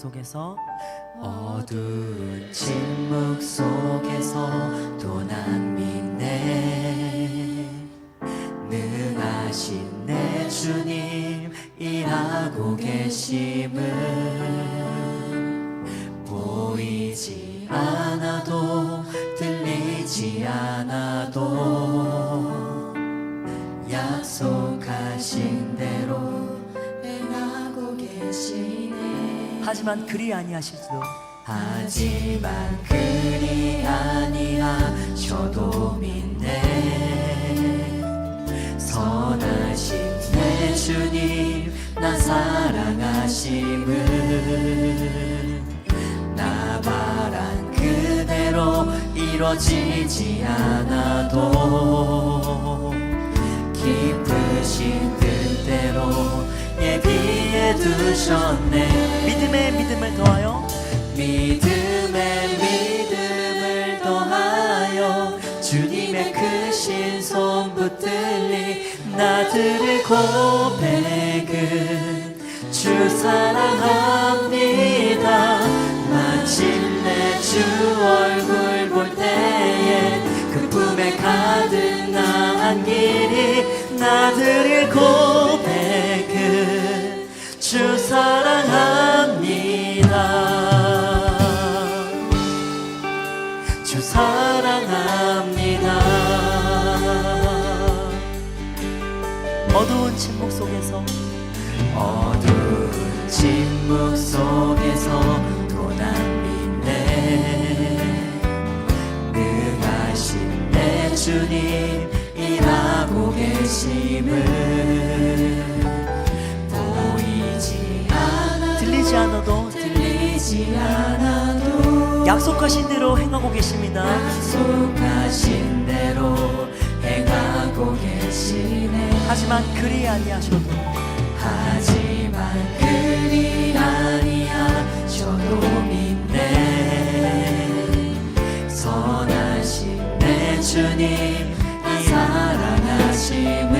속에서 어두운 침묵 속에서 또 난 믿네. 능하신 내 주님 일하고 계심을 보이지 않아도 들리지 않아도 약속하신 대로 행하고 계시네. 하지만 그리 아니하실지도 하지만 그리 아니하셔도 믿네. 선하신 내 주님 나 사랑하심을 나 바란 그대로 이루어지지 않아도 기쁘신 뜻대로 예비해 두셨네. 믿음에 믿음을 더하여 믿음에 믿음을 더하여 주님의 크신 손 붙들리 나들의 고백은 주 사랑합니다. 마침내 주 얼굴 볼 때에 그 품에 가득 나은 길이 나들의 고백은 주 사랑합니다. 주 사랑합니다. 어두운 침묵 속에서 어두운 침묵 속에서 또 난 믿네. 능하신 내 주님 일하고 계심을 보이지 않아도 들리지 않아도 약속하신 대로 행하고 계십니다. 약속하신 대로 행하고 계시네. 하지만 그리 아니하셔도 하지만 그리 아니하셔도 믿네. 선하신 내 주님 나 사랑하심을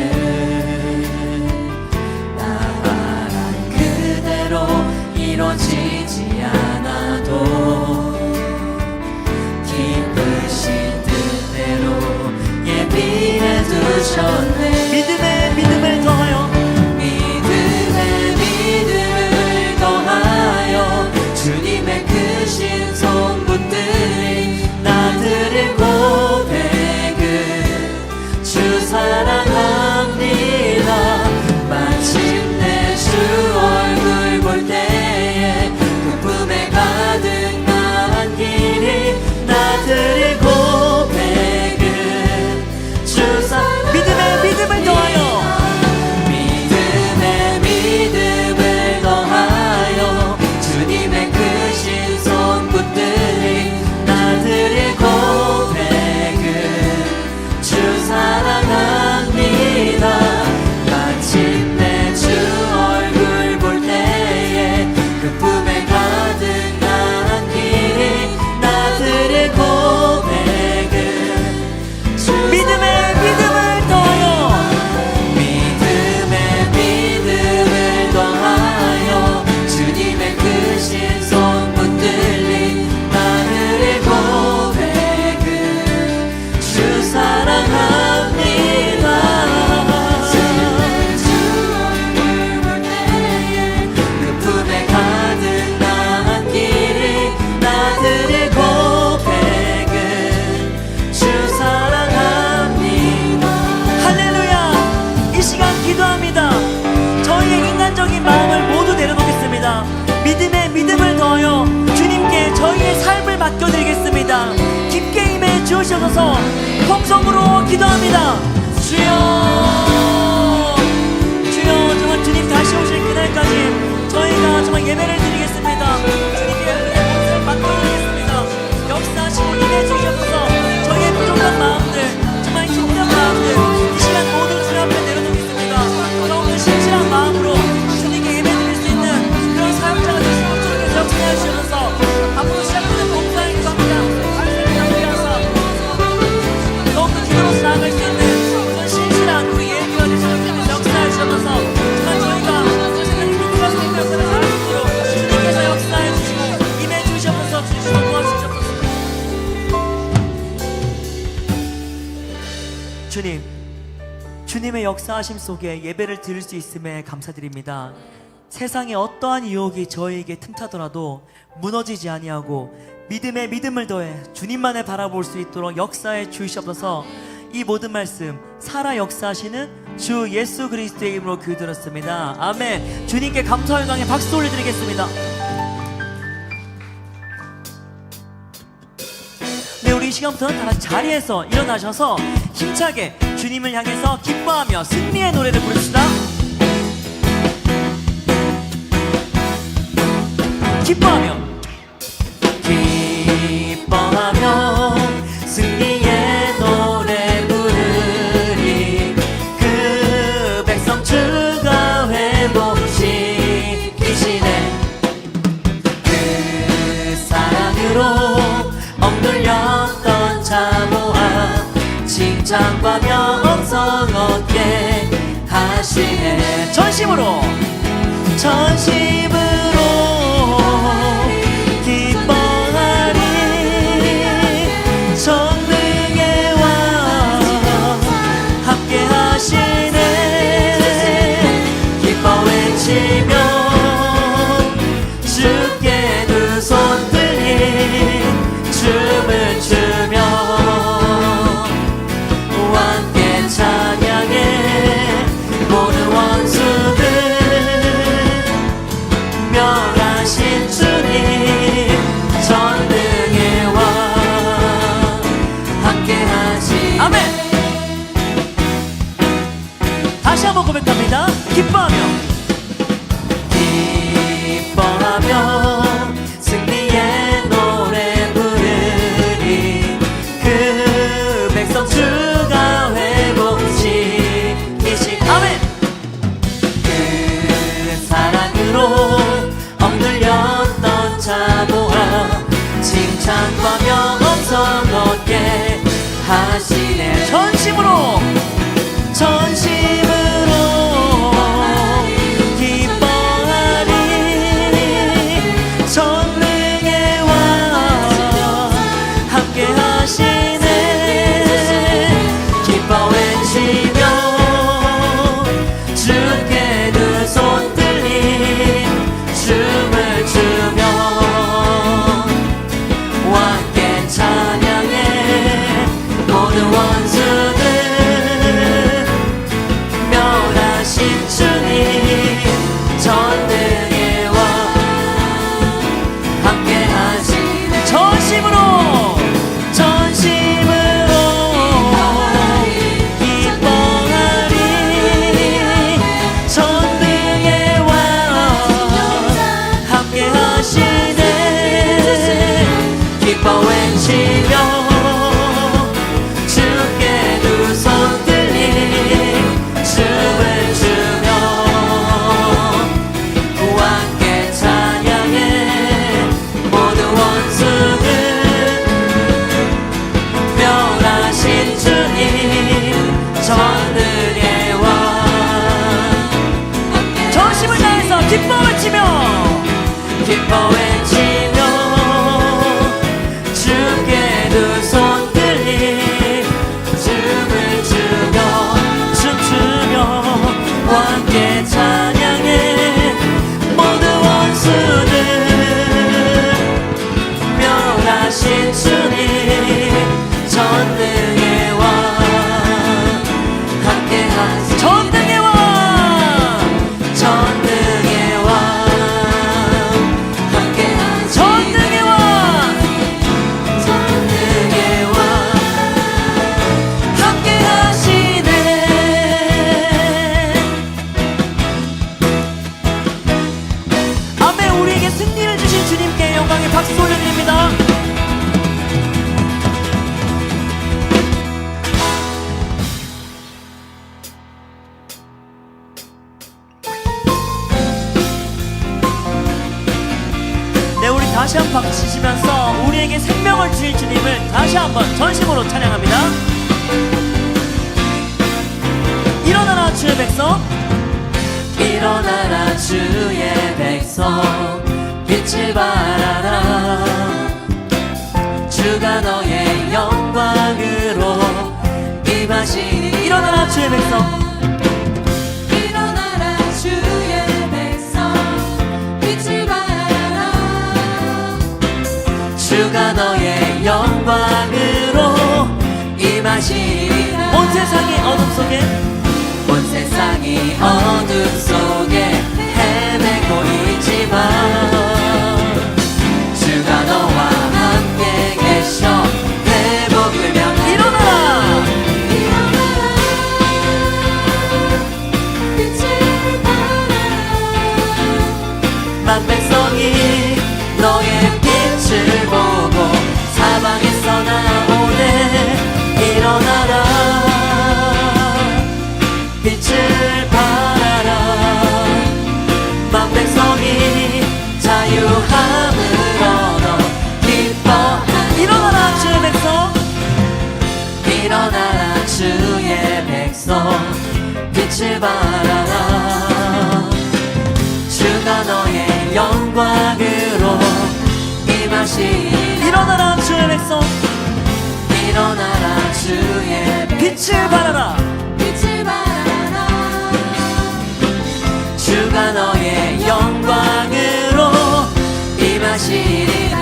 나 바란 그대로 이루어지지 않아도 기쁘신 뜻대로 예비해 두셨네. 믿음에 믿음을 더하여 믿음에 믿음을 더하여 주님의 크신 손 붙들리 나들의 고백은 주 사랑합니다. 마침내 주 얼굴 볼 때에 그 품에 가득 나은 길이 나들의 고백은 주 사랑합니다. 믿음에 믿음을 더하여 믿음에 믿음을 더하여 주님의 크신 손 붙들리 나들의 고백은 주 사랑합니다. 마침내 주 얼굴 볼 때에 그 품에 가득 나은 길이 나들의 고백은 주 믿음에 믿음을 더하여 믿음에 믿음을 더하여 주님의 크신 손 붙들리 나들의 고백은 주 사랑합니다. 주 얼굴 볼 때에 그 품에 가득 나은 길이 나들의 고백은 주 사랑합니다. 할렐루야. 이 시간 기도합니다. 저희의 인간적인 마음을 모두 내려놓겠습니다. 믿음에 믿음을 더하여 주님께 저희의 삶을 맡겨드리겠습니다. 깊게 임해 주시옵소서. 통성으로 기도합니다. 주여 주여, 정말 주님 다시 오실 그날까지 저희가 정말 예배를 드리겠습니다. 주님께 은혜의 몸을 맡겨드리겠습니다. 역사하시고 임해 주시옵소서. 저희의 부족한 마음들, 정말 힘든 마음들 이 시간 모두 주님 앞에 내려놓겠습니다. 더욱더 신실한 마음으로 주님께 예배드릴 수 있는 그런 사역자가 되시고 주님께서 역사해 주셔서 앞으로 시작되는 봉사에 기도합니다. 말씀을 함께하사 더욱더 기도로서 나아갈 수 있는 그런 신실한 우리 예배가 되시는 주님께서 역사해 주셔서 정말 저희가 세상의 믿음과 생명을 살아갈 수 있도록 주님 주님, 주님의 역사하심 속에 예배를 드릴 수 있음에 감사드립니다. 세상의 어떠한 유혹이 저에게 틈타더라도 무너지지 아니하고 믿음에 믿음을 더해 주님만을 바라볼 수 있도록 역사해 주시옵소서. 이 모든 말씀 살아 역사하시는 주 예수 그리스도의 이름으로 기도드렸습니다. 아멘. 주님께 감사 영광의 박수 올려드리겠습니다. 네, 우리 이 시간부터는 다 같이 자리에서 일어나셔서 힘차게 주님을 향해서 기뻐하며 승리의 노래를 부릅시다. 기뻐하며 승리의 노래 부르리. 그 백성 주가 회복시키시네. 그 사랑으로 억눌렸던 자모아 칭찬과 명성 얻게 하시네. 전심으로 기뻐하리. 전능의 왕 함께 하시네. 기뻐 외치며 주께 두 손 들린 춤을 추며 함께 찬양해. 모든 원수들 멸하신 주님 전능의 왕 함께 하시. 아멘. 다시 한번 고백합니다. 기뻐하며 승리의 노래 부르리. 그 백성 주가 회복시키시. 아멘. 그 사랑으로 억눌렸던 자모아 칭찬과 명성 얻게 하시네. 전심으로 기뻐하리. 전능의 왕 함께 하시네. 기뻐 외치며 주께 두 손 들린 춤을 추며 함께 찬양해. 모든 원수들 멸하신 주님 전능의 왕 함께 하시네. 전심으로 기뻐하리. 전능의 왕 함께 하시네. 기뻐 외치며 주께 두 손 들린 춤을 추며 함께 찬양해. 모든 원수들 멸하신 주님 전능의 왕 전심을 다해서 기뻐 외치며 기뻐 외치며 주께 두 손 들린 춤을 추며 춤추며 함께 찬양해. 모든 원수들 멸하신 주님 전능의 왕 함께 하시. 전능의 왕 전능의 왕 함께 하시. 전능의 왕 전능의 왕 함께 하시네. 아멘. 우리에게 승리를 주신 주님께 영광의 박수 올려드립니다. 네, 우리 다시 한번 박수 치시면서 우리에게 생명을 주신 주님을 다시 한번 전심으로 찬양합니다. 일어나라 주의 백성. 일어나라 주의 백성 빛을 발하라. 주가 너의 영광으로 임하시니 주의 백성. 일어나라 주의 백성 빛을 발하라. 주가 너의 영광으로 임하시리라. 온 세상이 어둠 속에 온 세상이 어둠 속에 헤매고 있지만 주가 너와 함께 계셔 회복을 명하라. 일어나라. 빛을 발하라. 만 백성이 너의 빛을 보고 사방에서 나오네. 일어나라 빛을 발하라. 만 백성이 자유함을 얻어 기뻐하라. 일어나라 주의 백성. 일어나라 주의 백성 빛을 발하라. 주가 너의 영광으로 임하시리라. 일어나라 주의 백성. 일어나라 주의 빛을 발하라. 빛을 발하라. 주가 너의 영광으로 임하시리라.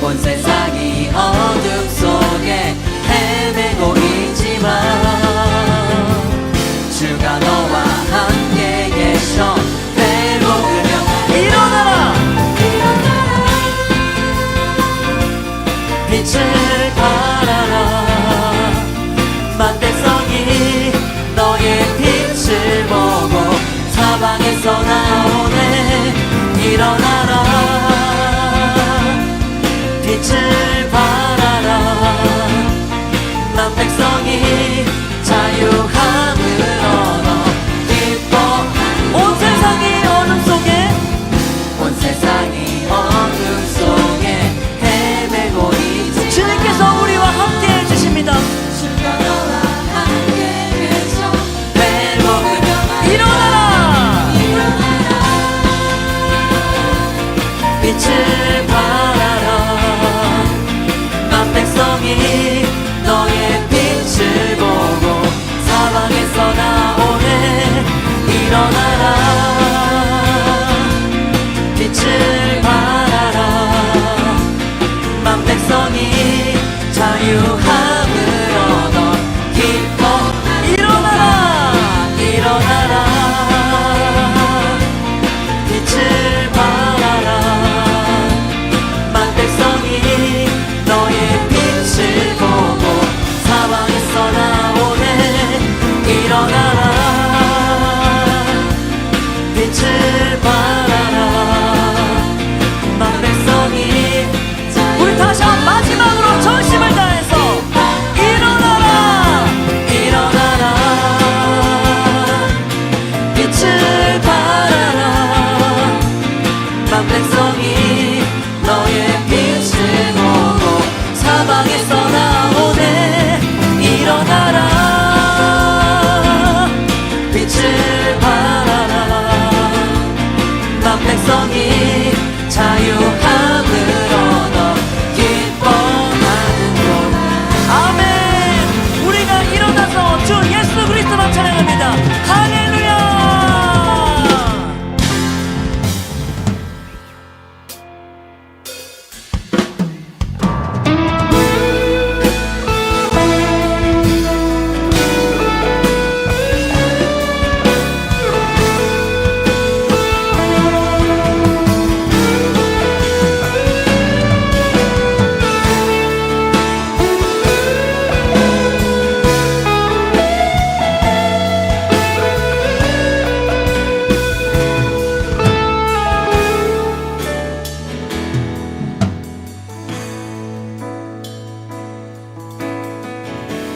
온 세상이 어둠 속에 헤매고 있지만 주가 너와 함께 계셔 회복을 명하라. 일어나라. 빛을 발하라. 만 백성이 너의 빛을 보고 사방에서 나오네. 일어나라 빛을 발하라. 만 백성이 자유함을 얻어 기뻐하라. 온 세상이 어둠 속에 온 세상이 어둠 속에 헤매고 있지. 주님께서 우리와 함께 해주십니다. 주가 너와 함께 계셔 회복을 명하라. 일어나라. 빛을 발하라. 만 백성이 너의 빛을 보고 사방에서 나오네. 일어나라 빛을 발하라. 만 백성이 자유함을 얻어 기뻐하라. 일어나라. 일어나라 빛을 발하라. 만 백성이 너의 빛을 보고 사방에서 나오네. 일어나라 빛을 발하라. 만 백성이 우리 다시 한 마지막으로 전심을 다해서 일어나라. 일어나라 빛을 발하라. 만 백성이 너의 빛을 보고 사방에서 나오네. 일어나라 빛을 발하라. 만 백성이 자유함을 얻어 기뻐하는 것. 아멘. 우리가 일어나서 주 예수 그리스도만 찬양합니다. 할렐루야.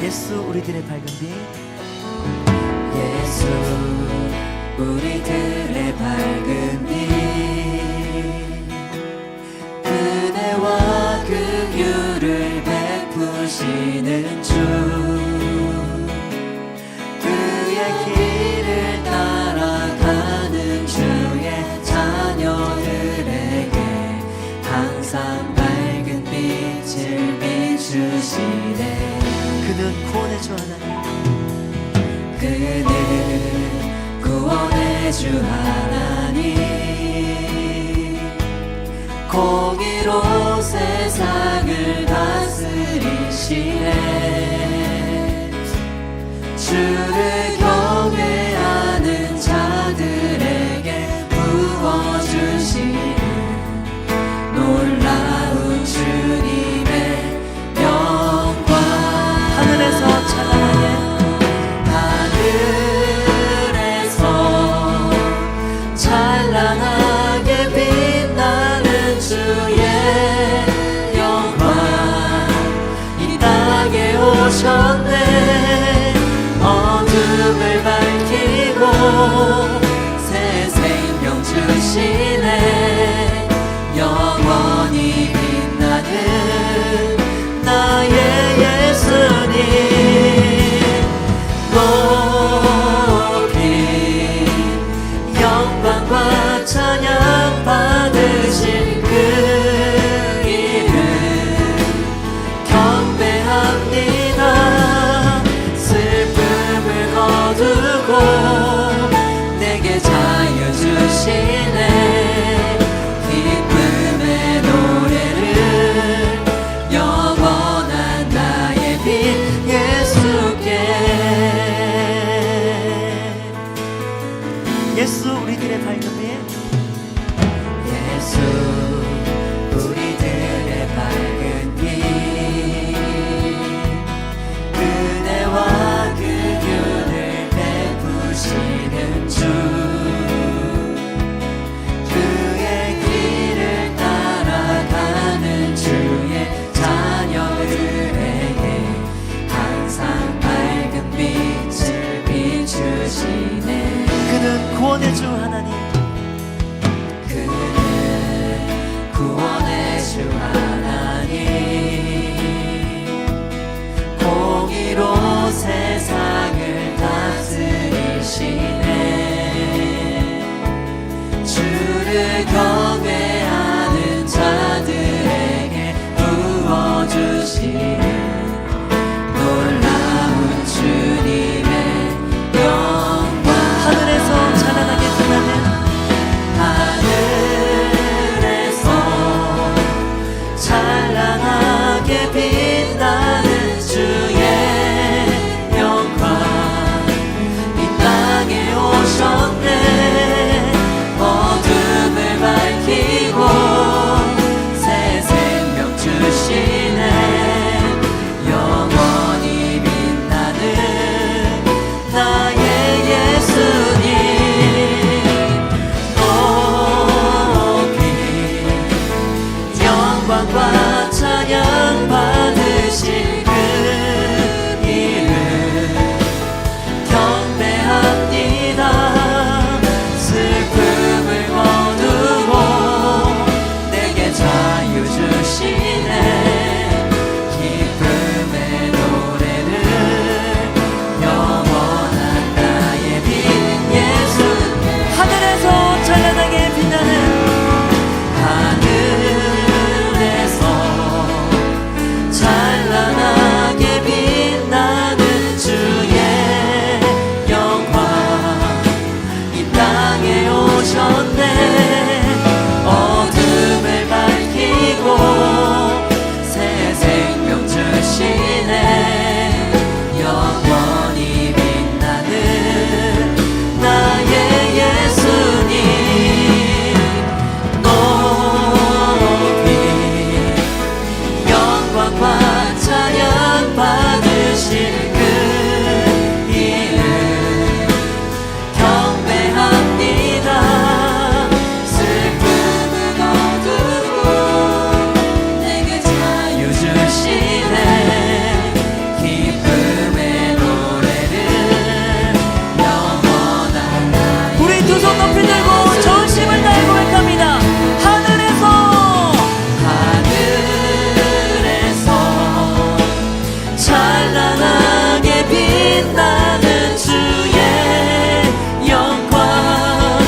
예수 우리들의 밝은 빛. 예수 우리들의 밝은 빛 은혜와 긍휼을 베푸시는 주 그의 길을 따라가는 주의 자녀들에게 항상 밝은 빛을 비추시네. 그는 구원의 구원의 주 하나님, 그는 구원의 주 하나님, 공의로 세상을 다스리시네. 주를 경외하는 자들에게 부어주시는 놀라운 주님의 영광. 하늘에서 찬란하게, 하늘에서 찬란하게 빛나는 주의 영광, 이 땅에 오셨네. 어둠을 밝히고 새 생명 주시네. 영원히 빛나는 나의 예수님, 높이 영광과 찬양 받으신 그 이름 경배합니다. 슬픔을 거두고 내게 자유 주시네. 기쁨의 노래를 영원한 나의 빛 예수께. 예수 우리들의 밝은 빛, 예수 우리들의 밝은 빛, 은혜와 긍휼을 베푸시는 주, 그의 길을 따라가는 주의 자녀들에게 항상 밝은 빛을 비추시네. 그는 구원의 주 하나님, 그는 구원의 주 하나님, 공의로 세상을 다스리시네. 주를 경외하는 자들에게 부어주시는 놀라운 주님의 영광. 하늘에서 찬란하게 빛나는, 하늘에서 찬란하게 빛나는 주의 영광, 이 땅에 오셨네. 어둠을 밝히고 새 생명 주시네. 영원히 빛나는 나의 예수님, 높이 영광과 찬양 받으신 그 이름 경배합니다. 슬픔을 거두고 내게 자유 주시네. 기쁨의 노래를 영원한 나의 빛 예수께. 하늘에서 찬란하게 빛나는, 하늘에서 찬란하게 빛나는 주의 영광, 이 땅에 오셨네. 어둠을 밝히고 새 생명 주시네. 영원히 빛나는 나의 예수님, 높이 영광과 찬양 받으신 그 이름 경배합니다. 슬픔을 거두고 내게 자유 주시네. 기쁨의 노래를 영원한 나의 우리 두 손 높이 들고 전심을 다해 고백합니다. 하늘에서 하늘에서 찬란하게 빛나는 주의 영광,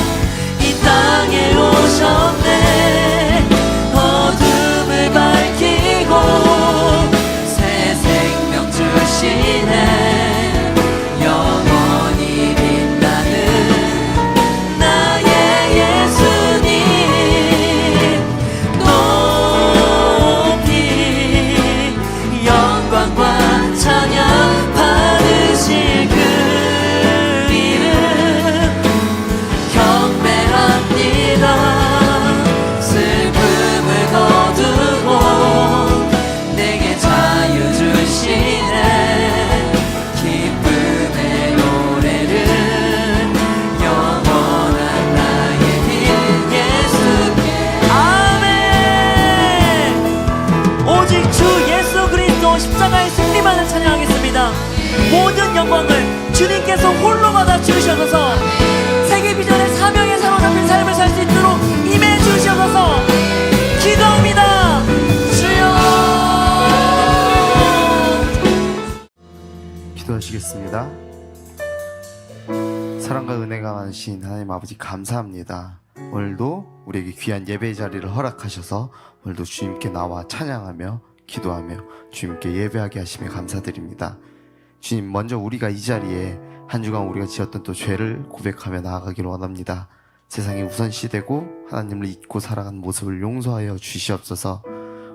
이 땅에 오셨네. 어둠을 밝히고 새 생명 주시네. 모든 영광을 주님께서 홀로 받아 주셔서 세계 비전의 사명에 사로잡힌 삶을 살 수 있도록 임해 주셔서 기도합니다. 주여. 기도하시겠습니다. 사랑과 은혜가 많으신 하나님 아버지 감사합니다. 오늘도 우리에게 귀한 예배의 자리를 허락하셔서 오늘도 주님께 나와 찬양하며 기도하며 주님께 예배하게 하시며 감사드립니다. 주님, 먼저 우리가 이 자리에 한 주간 우리가 지었던 또 죄를 고백하며 나아가기를 원합니다. 세상에 우선시되고 하나님을 잊고 살아간 모습을 용서하여 주시옵소서.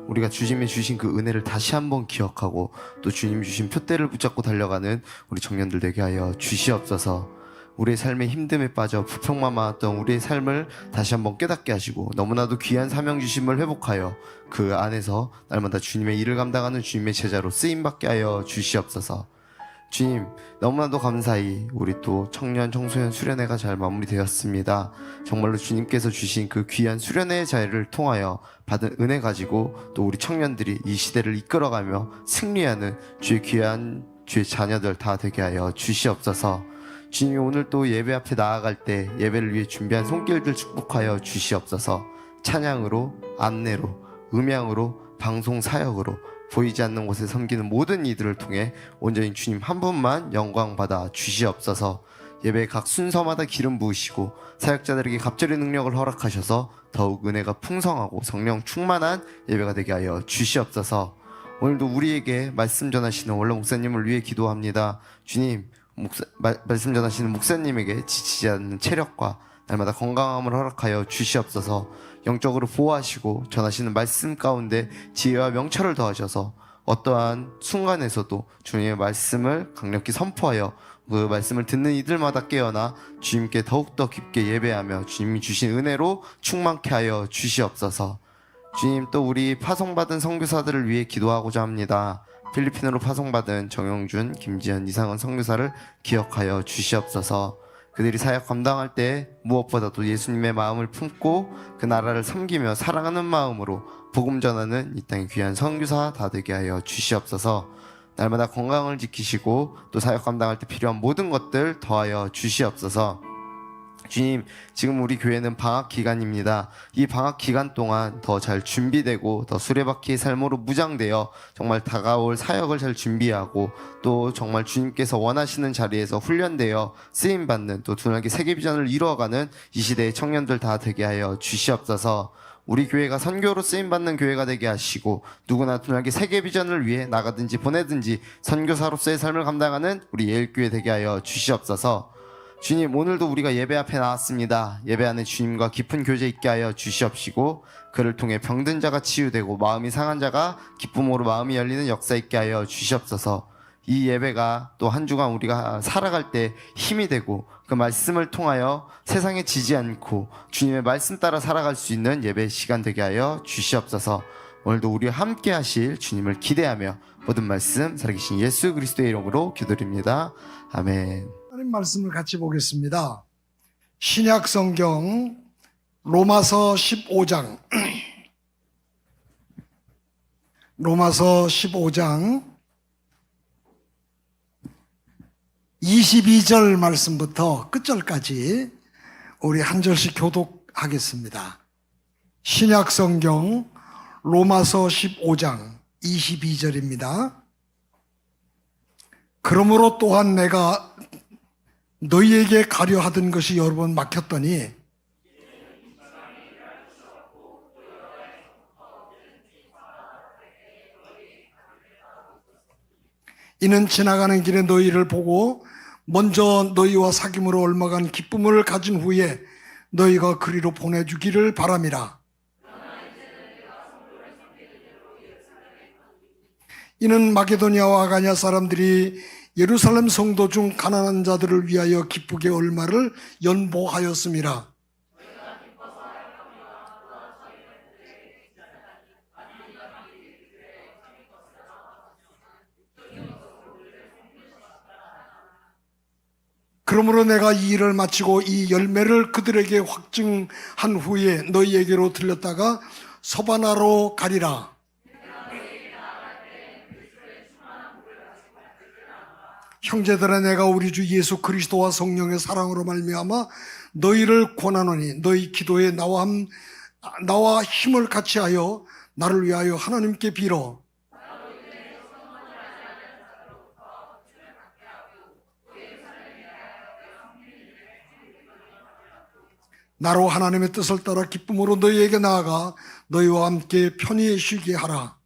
우리가 주님이 주신 그 은혜를 다시 한번 기억하고 또 주님이 주신 표대를 붙잡고 달려가는 우리 청년들 되게 하여 주시옵소서. 우리의 삶의 힘듦에 빠져 부평만 많았던 우리의 삶을 다시 한번 깨닫게 하시고 너무나도 귀한 사명 주심을 회복하여 그 안에서 날마다 주님의 일을 감당하는 주님의 제자로 쓰임받게 하여 주시옵소서. 주님, 너무나도 감사히 우리 또 청년 청소년 수련회가 잘 마무리되었습니다. 정말로 주님께서 주신 그 귀한 수련회의 자리를 통하여 받은 은혜 가지고 또 우리 청년들이 이 시대를 이끌어가며 승리하는 주의 귀한 주의 자녀들 다 되게 하여 주시옵소서. 주님이 오늘 또 예배 앞에 나아갈 때 예배를 위해 준비한 손길들 축복하여 주시옵소서. 찬양으로, 안내로, 음향으로, 방송 사역으로 보이지 않는 곳에 섬기는 모든 이들을 통해 온전히 주님 한 분만 영광 받아 주시옵소서. 예배 각 순서마다 기름 부으시고 사역자들에게 갑절의 능력을 허락하셔서 더욱 은혜가 풍성하고 성령 충만한 예배가 되게 하여 주시옵소서. 오늘도 우리에게 말씀 전하시는 원로 목사님을 위해 기도합니다. 주님, 말씀 전하시는 목사님에게 지치지 않는 체력과 날마다 건강함을 허락하여 주시옵소서. 영적으로 보호하시고 전하시는 말씀 가운데 지혜와 명철을 더하셔서 어떠한 순간에서도 주님의 말씀을 강력히 선포하여 그 말씀을 듣는 이들마다 깨어나 주님께 더욱더 깊게 예배하며 주님이 주신 은혜로 충만케 하여 주시옵소서. 주님, 또 우리 파송받은 선교사들을 위해 기도하고자 합니다. 필리핀으로 파송받은 정영준, 김지현, 이상은 선교사를 기억하여 주시옵소서. 그들이 사역 감당할 때 무엇보다도 예수님의 마음을 품고 그 나라를 섬기며 사랑하는 마음으로 복음 전하는 이 땅의 귀한 선교사 다 되게 하여 주시옵소서. 날마다 건강을 지키시고 또 사역 감당할 때 필요한 모든 것들 더하여 주시옵소서. 주님, 지금 우리 교회는 방학 기간입니다. 이 방학 기간 동안 더 잘 준비되고 더 수레바퀴의 삶으로 무장되어 정말 다가올 사역을 잘 준비하고 또 정말 주님께서 원하시는 자리에서 훈련되어 쓰임받는 또 두날개 세계비전을 이루어가는 이 시대의 청년들 다 되게 하여 주시옵소서. 우리 교회가 선교로 쓰임받는 교회가 되게 하시고 누구나 두날개 세계비전을 위해 나가든지 보내든지 선교사로서의 삶을 감당하는 우리 예일교회 되게 하여 주시옵소서. 주님, 오늘도 우리가 예배 앞에 나왔습니다. 예배 안에 주님과 깊은 교제 있게 하여 주시옵시고 그를 통해 병든 자가 치유되고 마음이 상한 자가 기쁨으로 마음이 열리는 역사 있게 하여 주시옵소서. 이 예배가 또 한 주간 우리가 살아갈 때 힘이 되고 그 말씀을 통하여 세상에 지지 않고 주님의 말씀 따라 살아갈 수 있는 예배 시간 되게 하여 주시옵소서. 오늘도 우리와 함께 하실 주님을 기대하며 모든 말씀 살아계신 예수 그리스도의 이름으로 기도드립니다. 아멘. 하나님 말씀을 같이 보겠습니다. 신약 성경 로마서 15장 로마서 15장 22절 말씀부터 끝절까지 우리 한 절씩 교독하겠습니다. 신약 성경 로마서 15장 22절입니다. 그러므로 또한 내가 너희에게 가려 하던 것이 여러 번 막혔더니 이는 지나가는 길에 너희를 보고 먼저 너희와 사귐으로 얼마간 기쁨을 가진 후에 너희가 그리로 보내주기를 바람이라. 이는 마게도니아와 아가냐 사람들이 예루살렘 성도 중 가난한 자들을 위하여 기쁘게 얼마를 연보하였음이라. 그러므로 내가 이 일을 마치고 이 열매를 그들에게 확증한 후에 너희에게로 들렸다가 서바나로 가리라. 형제들아 내가 우리 주 예수 그리스도와 성령의 사랑으로 말미암아 너희를 권하노니 너희 기도에 나와 힘을 같이하여 나를 위하여 하나님께 빌어. 나로 하나님의 뜻을 따라 기쁨으로 너희에게 나아가 너희와 함께 편히 쉬게 하라.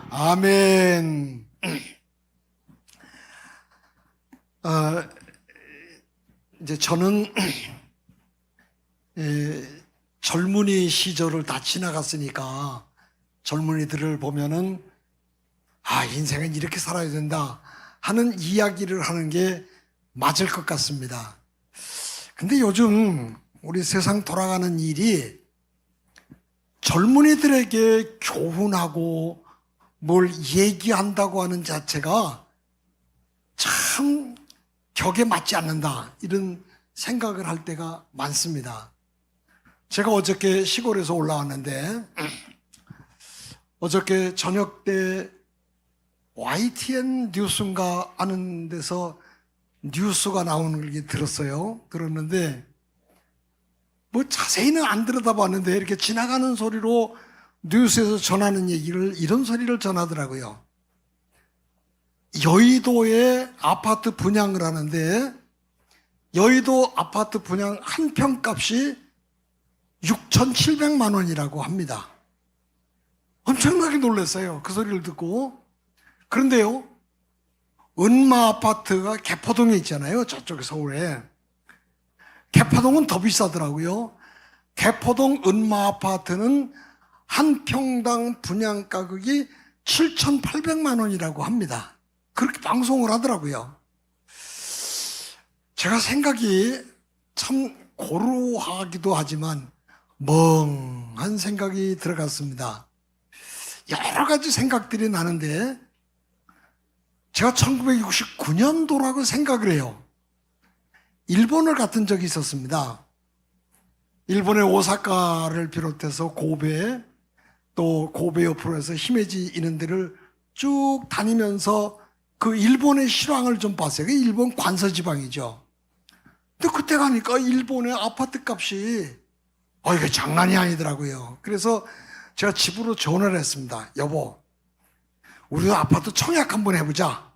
아멘. 이제 저는 젊은이 시절을 다 지나갔으니까 젊은이들을 보면은 인생은 이렇게 살아야 된다 하는 이야기를 하는 게 맞을 것 같습니다. 근데 요즘 우리 세상 돌아가는 일이 젊은이들에게 교훈하고 뭘 얘기한다고 하는 자체가 참 격에 맞지 않는다 이런 생각을 할 때가 많습니다. 제가 어저께 시골에서 올라왔는데 어저께 저녁 때 YTN 뉴스인가 하는 데서 뉴스가 나오는 걸 들었어요. 들었는데 뭐 자세히는 안 들여다봤는데 이렇게 지나가는 소리로 뉴스에서 전하는 얘기를 이런 소리를 전하더라고요. 여의도에 아파트 분양을 하는데 여의도 아파트 분양 한 평값이 6,700만 원이라고 합니다. 엄청나게 놀랐어요. 그 소리를 듣고. 그런데요, 은마 아파트가 개포동에 있잖아요. 저쪽에 서울에. 개포동은 더 비싸더라고요. 개포동 은마 아파트는 한 평당 분양 가격이 7,800만 원이라고 합니다. 그렇게 방송을 하더라고요. 제가 생각이 참 고루하기도 하지만 멍한 생각이 들어갔습니다. 여러 가지 생각들이 나는데 제가 1969년도라고 생각을 해요. 일본을 갔던 적이 있었습니다. 일본의 오사카를 비롯해서 고베, 또 고베 옆으로 해서 히메지 이런 데를 쭉 다니면서 그 일본의 실황을 좀 봤어요. 일본 관서지방이죠. 근데 그때 가니까 일본의 아파트 값이 이게 장난이 아니더라고요. 그래서 제가 집으로 전화를 했습니다. 여보, 우리도 아파트 청약 한번 해보자.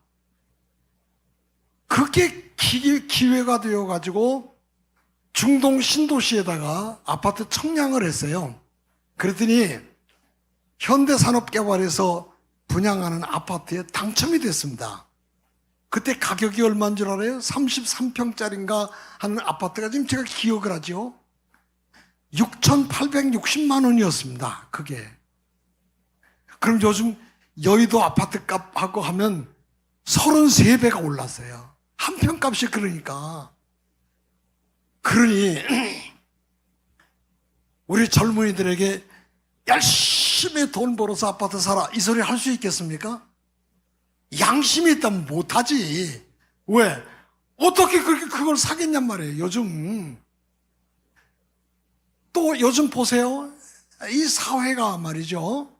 그게 기회가 되어가지고 중동 신도시에다가 아파트 청약을 했어요. 그랬더니 현대산업개발에서 분양하는 아파트에 당첨이 됐습니다. 그때 가격이 얼마인 줄 알아요? 33평짜리인가 하는 아파트가 지금 제가 기억을 하죠. 6,860만 원이었습니다. 그게. 그럼 요즘 여의도 아파트 값하고 하면 33배가 올랐어요. 한 평값이 그러니까. 그러니 우리 젊은이들에게 열심히 돈 벌어서 아파트 사라 이 소리 할 수 있겠습니까? 양심이 있다면 못하지. 왜? 어떻게 그렇게 그걸 사겠냔 말이에요. 요즘 또 요즘 보세요. 이 사회가 말이죠.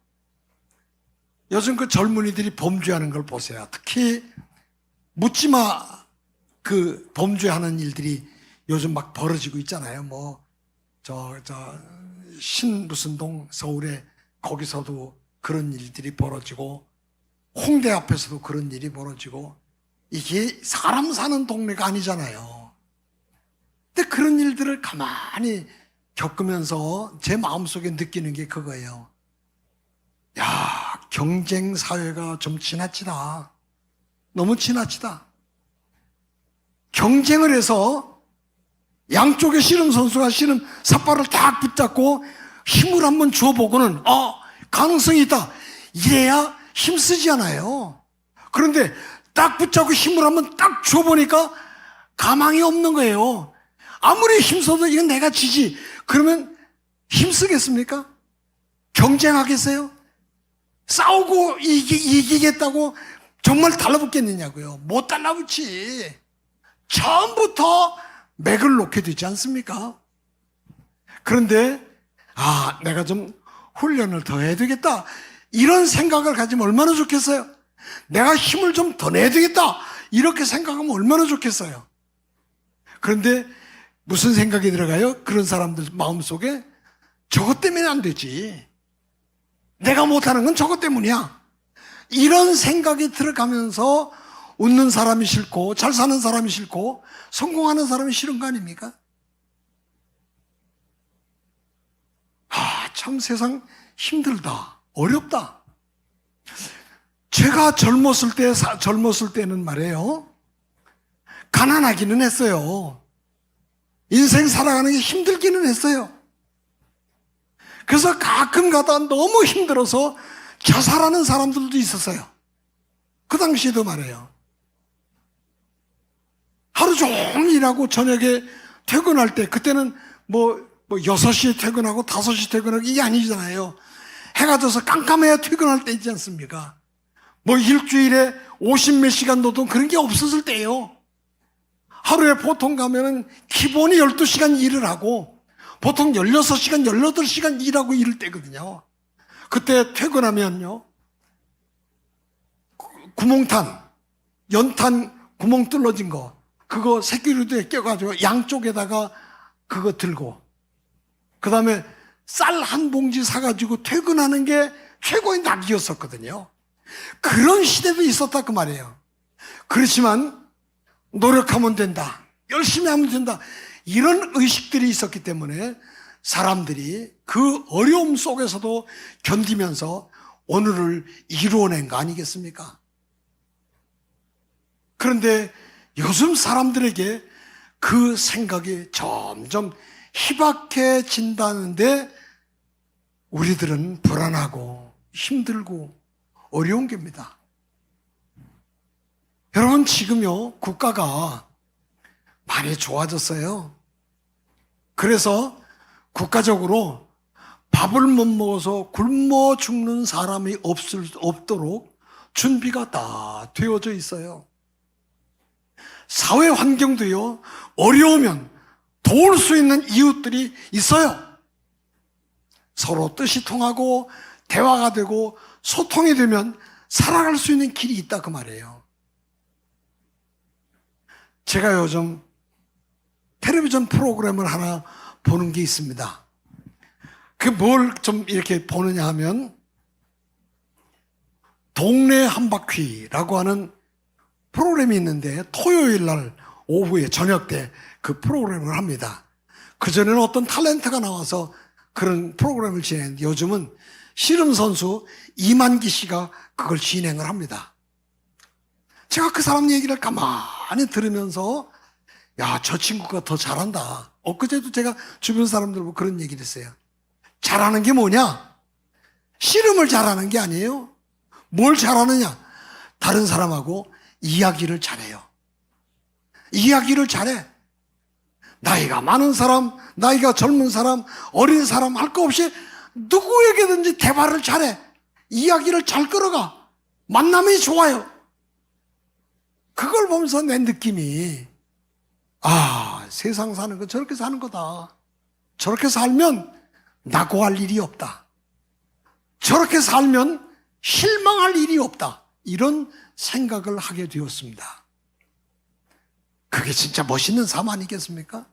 요즘 그 젊은이들이 범죄하는 걸 보세요. 특히 묻지마 그 범죄하는 일들이 요즘 막 벌어지고 있잖아요. 무슨 동 서울에 거기서도 그런 일들이 벌어지고 홍대 앞에서도 그런 일이 벌어지고 이게 사람 사는 동네가 아니잖아요. 근데 그런 일들을 가만히 겪으면서 제 마음속에 느끼는 게 그거예요. 야, 경쟁 사회가 좀 지나치다. 너무 지나치다. 경쟁을 해서 양쪽에 씨름 선수가 씨름 삿발을 딱 붙잡고 힘을 한번 주어보고는 가능성이 있다. 이래야 힘쓰지 않아요. 그런데 딱 붙잡고 힘을 한번 딱 주어보니까 가망이 없는 거예요. 아무리 힘써도 이건 내가 지지. 그러면 힘쓰겠습니까? 경쟁하겠어요? 싸우고 이기겠다고 정말 달라붙겠느냐고요. 못 달라붙지. 처음부터 맥을 놓게 되지 않습니까? 그런데 내가 좀 훈련을 더 해야 되겠다. 이런 생각을 가지면 얼마나 좋겠어요? 내가 힘을 좀 더 내야 되겠다. 이렇게 생각하면 얼마나 좋겠어요? 그런데 무슨 생각이 들어가요? 그런 사람들 마음속에 저것 때문에 안 되지. 내가 못하는 건 저것 때문이야. 이런 생각이 들어가면서 웃는 사람이 싫고 잘 사는 사람이 싫고 성공하는 사람이 싫은 거 아닙니까? 참 세상 힘들다. 어렵다. 제가 젊었을 때는 말이에요. 가난하기는 했어요. 인생 살아가는 게 힘들기는 했어요. 그래서 가끔 가다 너무 힘들어서 자살하는 사람들도 있었어요. 그 당시에도 말이에요. 하루 종일 일하고 저녁에 퇴근할 때, 그때는 뭐 6시에 퇴근하고 5시에 퇴근하고 이게 아니잖아요. 해가 져서 깜깜해야 퇴근할 때 있지 않습니까? 뭐 일주일에 50몇 시간 노동 그런 게 없었을 때예요. 하루에 보통 가면은 기본이 12시간 일을 하고 보통 16시간, 18시간 일하고 이럴 때거든요. 그때 퇴근하면요. 구멍탄, 연탄 구멍 뚫어진 거, 그거 새끼류도에 껴가지고 양쪽에다가 그거 들고, 그 다음에 쌀 한 봉지 사가지고 퇴근하는 게 최고의 낙이었었거든요. 그런 시대도 있었다 그 말이에요. 그렇지만 노력하면 된다, 열심히 하면 된다, 이런 의식들이 있었기 때문에 사람들이 그 어려움 속에서도 견디면서 오늘을 이루어낸 거 아니겠습니까? 그런데 요즘 사람들에게 그 생각이 점점 희박해진다는데 우리들은 불안하고 힘들고 어려운 겁니다. 여러분, 지금요 국가가 많이 좋아졌어요. 그래서 국가적으로 밥을 못 먹어서 굶어 죽는 사람이 없도록 준비가 다 되어져 있어요. 사회 환경도요, 어려우면 도울 수 있는 이웃들이 있어요. 서로 뜻이 통하고 대화가 되고 소통이 되면 살아갈 수 있는 길이 있다 그 말이에요. 제가 요즘 텔레비전 프로그램을 하나 보는 게 있습니다. 그 뭘 좀 이렇게 보느냐 하면 동네 한 바퀴라고 하는 프로그램이 있는데 토요일 날 오후에 저녁 때 그 프로그램을 합니다. 그전에는 어떤 탤런트가 나와서 그런 프로그램을 진행했는데 요즘은 씨름 선수 이만기 씨가 그걸 진행을 합니다. 제가 그 사람 얘기를 가만히 들으면서 야, 저 친구가 더 잘한다. 엊그제도 제가 주변 사람들하고 그런 얘기를 했어요. 잘하는 게 뭐냐? 씨름을 잘하는 게 아니에요. 뭘 잘하느냐? 다른 사람하고 이야기를 잘해요. 이야기를 잘해. 나이가 많은 사람, 나이가 젊은 사람, 어린 사람 할 거 없이 누구에게든지 대화를 잘해. 이야기를 잘 끌어가. 만남이 좋아요. 그걸 보면서 내 느낌이, 아, 세상 사는 건 저렇게 사는 거다. 저렇게 살면 낙오할 일이 없다. 저렇게 살면 실망할 일이 없다. 이런 생각을 하게 되었습니다. 그게 진짜 멋있는 삶 아니겠습니까?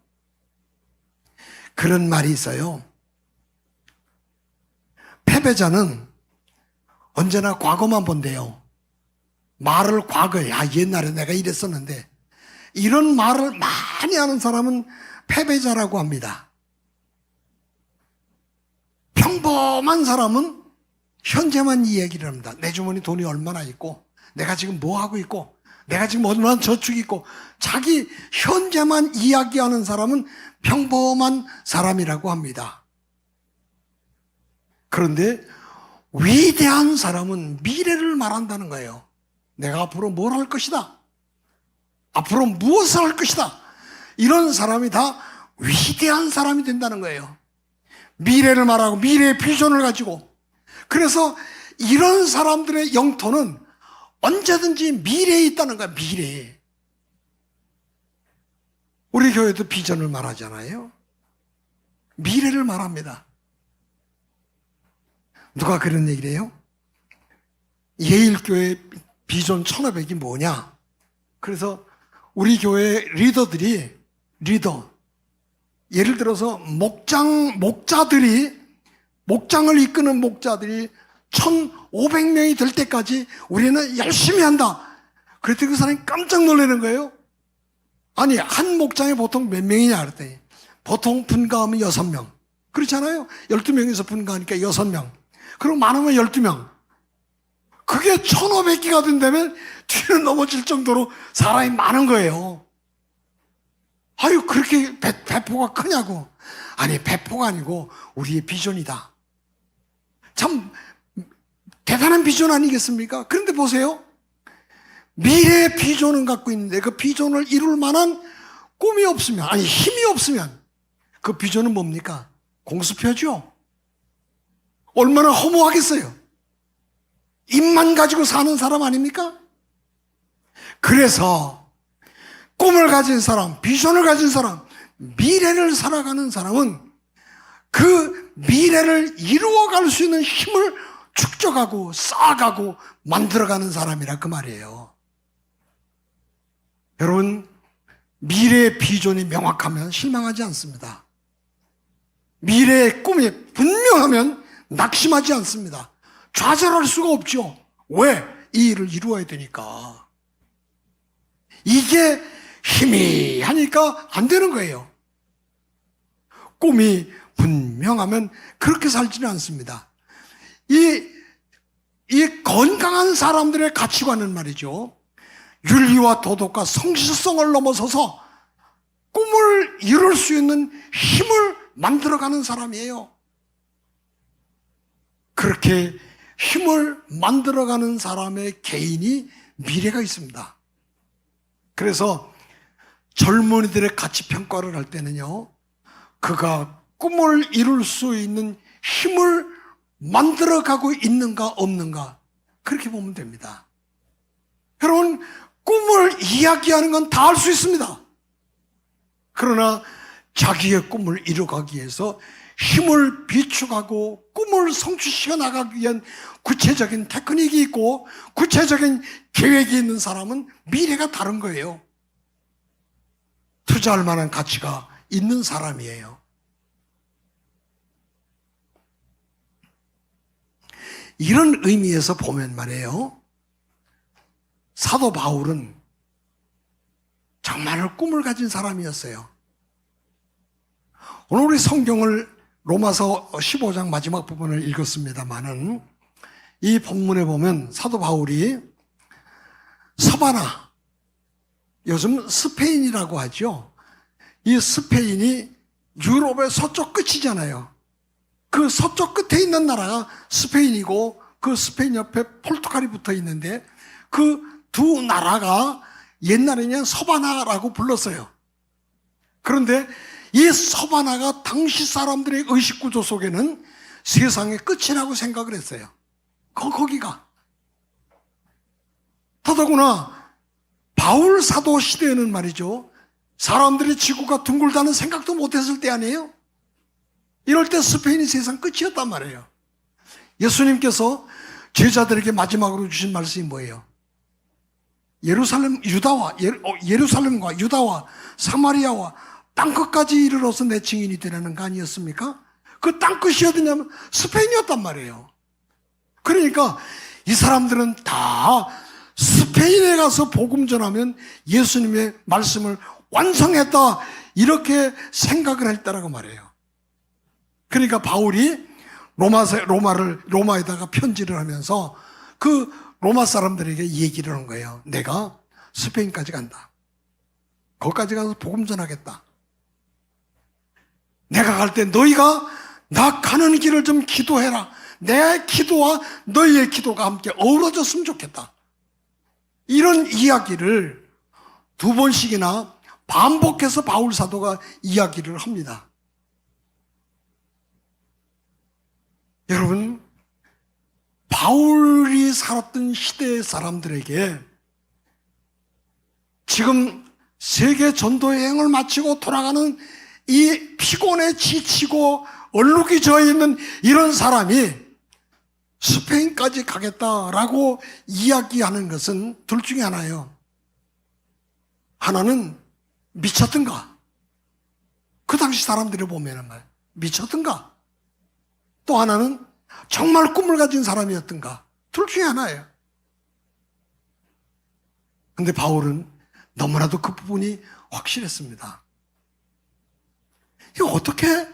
그런 말이 있어요. 패배자는 언제나 과거만 본대요. 말을 과거에, 야, 옛날에 내가 이랬었는데, 이런 말을 많이 하는 사람은 패배자라고 합니다. 평범한 사람은 현재만 이야기를 합니다. 내 주머니 돈이 얼마나 있고, 내가 지금 뭐 하고 있고, 내가 지금 얼마나 저축이 있고, 자기 현재만 이야기하는 사람은 평범한 사람이라고 합니다. 그런데 위대한 사람은 미래를 말한다는 거예요. 내가 앞으로 뭘 할 것이다. 앞으로 무엇을 할 것이다. 이런 사람이 다 위대한 사람이 된다는 거예요. 미래를 말하고 미래의 비전을 가지고. 그래서 이런 사람들의 영토는 언제든지 미래에 있다는 거야. 미래에. 우리 교회도 비전을 말하잖아요. 미래를 말합니다. 누가 그런 얘기를 해요? 예일교회 비전 1500이 뭐냐? 그래서 우리 교회 리더들이 예를 들어서 목장을 이끄는 목자들이 1,500명이 될 때까지 우리는 열심히 한다. 그랬더니 그 사람이 깜짝 놀라는 거예요. 아니, 한 목장에 보통 몇 명이냐 그랬더니 보통 분가하면 6명. 그렇잖아요. 12명에서 분가하니까 6명. 그리고 많으면 12명. 그게 1,500기가 된다면 뒤로 넘어질 정도로 사람이 많은 거예요. 아유, 그렇게 배포가 크냐고. 아니, 배포가 아니고 우리의 비전이다. 참 대단한 비전 아니겠습니까? 그런데 보세요. 미래의 비전은 갖고 있는데 그 비전을 이룰 만한 꿈이 없으면, 아니 힘이 없으면 그 비전은 뭡니까? 공수표죠. 얼마나 허무하겠어요. 입만 가지고 사는 사람 아닙니까? 그래서 꿈을 가진 사람, 비전을 가진 사람, 미래를 살아가는 사람은 그 미래를 이루어갈 수 있는 힘을 축적하고 쌓아가고 만들어가는 사람이라 그 말이에요. 여러분, 미래의 비전이 명확하면 실망하지 않습니다. 미래의 꿈이 분명하면 낙심하지 않습니다. 좌절할 수가 없죠. 왜? 이 일을 이루어야 되니까. 이게 희미하니까 안 되는 거예요. 꿈이 분명하면 그렇게 살지는 않습니다. 이 건강한 사람들의 가치관은 말이죠. 윤리와 도덕과 성실성을 넘어서서 꿈을 이룰 수 있는 힘을 만들어가는 사람이에요. 그렇게 힘을 만들어가는 사람의 개인이 미래가 있습니다. 그래서 젊은이들의 가치 평가를 할 때는요, 그가 꿈을 이룰 수 있는 힘을 만들어가고 있는가 없는가, 그렇게 보면 됩니다. 여러분, 꿈을 이야기하는 건 다 할 수 있습니다. 그러나 자기의 꿈을 이루어가기 위해서 힘을 비축하고 꿈을 성취시켜 나가기 위한 구체적인 테크닉이 있고 구체적인 계획이 있는 사람은 미래가 다른 거예요. 투자할 만한 가치가 있는 사람이에요. 이런 의미에서 보면 말이에요, 사도 바울은 정말 꿈을 가진 사람이었어요. 오늘 우리 성경을 로마서 15장 마지막 부분을 읽었습니다마는 이 본문에 보면 사도 바울이 서바나, 요즘 스페인이라고 하죠. 이 스페인이 유럽의 서쪽 끝이잖아요. 그 서쪽 끝에 있는 나라가 스페인이고 그 스페인 옆에 포르투갈이 붙어 있는데 그 두 나라가 옛날에는 서바나라고 불렀어요. 그런데 이 서바나가 당시 사람들의 의식구조 속에는 세상의 끝이라고 생각을 했어요. 거기가. 더더구나 바울 사도 시대에는 말이죠, 사람들이 지구가 둥글다는 생각도 못했을 때 아니에요? 이럴 때 스페인이 세상 끝이었단 말이에요. 예수님께서 제자들에게 마지막으로 주신 말씀이 뭐예요? 예루살렘과 유다와 사마리아와 땅끝까지 이르러서 내 증인이 되라는 거 아니었습니까? 그 땅끝이 어디냐면 스페인이었단 말이에요. 그러니까 이 사람들은 다 스페인에 가서 복음 전하면 예수님의 말씀을 완성했다, 이렇게 생각을 했다라고 말해요. 그러니까 바울이 로마에다가 편지를 하면서 그 로마 사람들에게 얘기를 한 거예요. 내가 스페인까지 간다. 거기까지 가서 복음 전하겠다. 내가 갈 때 너희가 나 가는 길을 좀 기도해라. 내 기도와 너희의 기도가 함께 어우러졌으면 좋겠다. 이런 이야기를 2번씩이나 반복해서 바울 사도가 이야기를 합니다. 여러분, 바울이 살았던 시대의 사람들에게 지금 세계 전도 여행을 마치고 돌아가는 이 피곤에 지치고 얼룩이 져 있는 이런 사람이 스페인까지 가겠다라고 이야기하는 것은 둘 중에 하나예요. 하나는 미쳤던가? 그 당시 사람들이 보면은 말 미쳤던가? 또 하나는 정말 꿈을 가진 사람이었던가? 둘 중에 하나예요. 근데 바울은 너무나도 그 부분이 확실했습니다. 이거 어떻게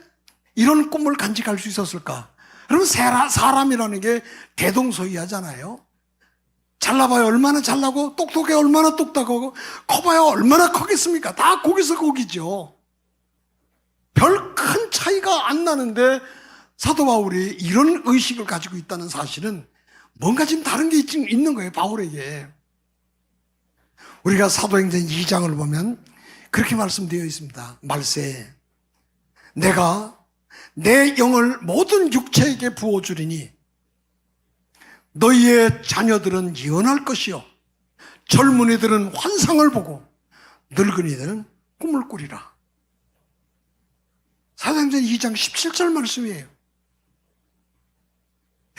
이런 꿈을 간직할 수 있었을까? 여러분, 사람이라는 게 대동소이하잖아요. 잘나봐야 얼마나 잘나고, 똑똑해 얼마나 똑똑하고, 커봐야 얼마나 크겠습니까? 다 거기서 거기죠. 별 큰 차이가 안 나는데 사도 바울이 이런 의식을 가지고 있다는 사실은 뭔가 지금 다른 게 있는 거예요, 바울에게. 우리가 사도행전 2장을 보면 그렇게 말씀되어 있습니다. 말세에 내가 내 영을 모든 육체에게 부어주리니 너희의 자녀들은 예언할 것이요 젊은이들은 환상을 보고 늙은이들은 꿈을 꾸리라. 사도행전 2장 17절 말씀이에요.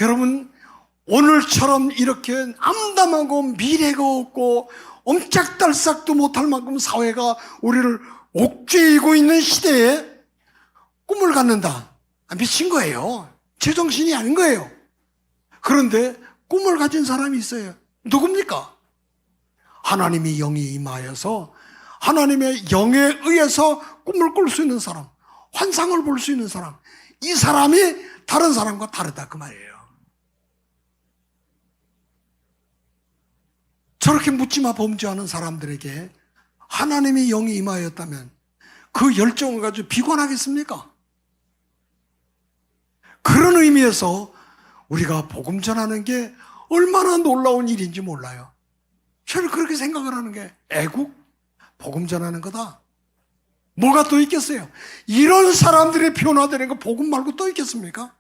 여러분, 오늘처럼 이렇게 암담하고 미래가 없고 옴짝달싹도 못할 만큼 사회가 우리를 옥죄이고 있는 시대에 꿈을 갖는다. 미친 거예요. 제정신이 아닌 거예요. 그런데 꿈을 가진 사람이 있어요. 누굽니까? 하나님이 영이 임하여서 하나님의 영에 의해서 꿈을 꿀 수 있는 사람, 환상을 볼 수 있는 사람, 이 사람이 다른 사람과 다르다 그 말이에요. 저렇게 묻지마 범죄하는 사람들에게 하나님의 영이 임하였다면 그 열정을 가지고 비관하겠습니까? 그런 의미에서 우리가 복음 전하는 게 얼마나 놀라운 일인지 몰라요. 저는 그렇게 생각을 하는 게 애국? 복음 전하는 거다. 뭐가 또 있겠어요? 이런 사람들이 변화되는 거 복음 말고 또 있겠습니까?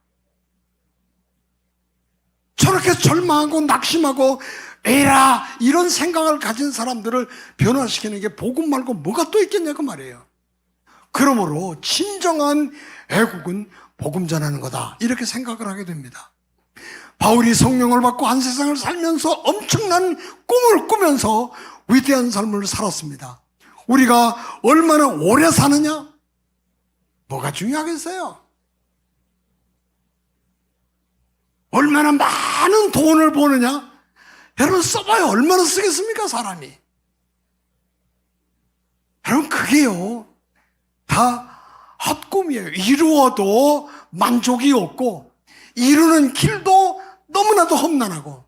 저렇게 절망하고 낙심하고 에라 이런 생각을 가진 사람들을 변화시키는 게 복음 말고 뭐가 또 있겠냐고 말이에요. 그러므로 진정한 애국은 복음 전하는 거다 이렇게 생각을 하게 됩니다. 바울이 성령을 받고 한 세상을 살면서 엄청난 꿈을 꾸면서 위대한 삶을 살았습니다. 우리가 얼마나 오래 사느냐? 뭐가 중요하겠어요? 얼마나 많은 돈을 버느냐? 여러분, 써봐야 얼마나 쓰겠습니까, 사람이? 여러분, 그게요, 다 헛꿈이에요. 이루어도 만족이 없고, 이루는 길도 너무나도 험난하고.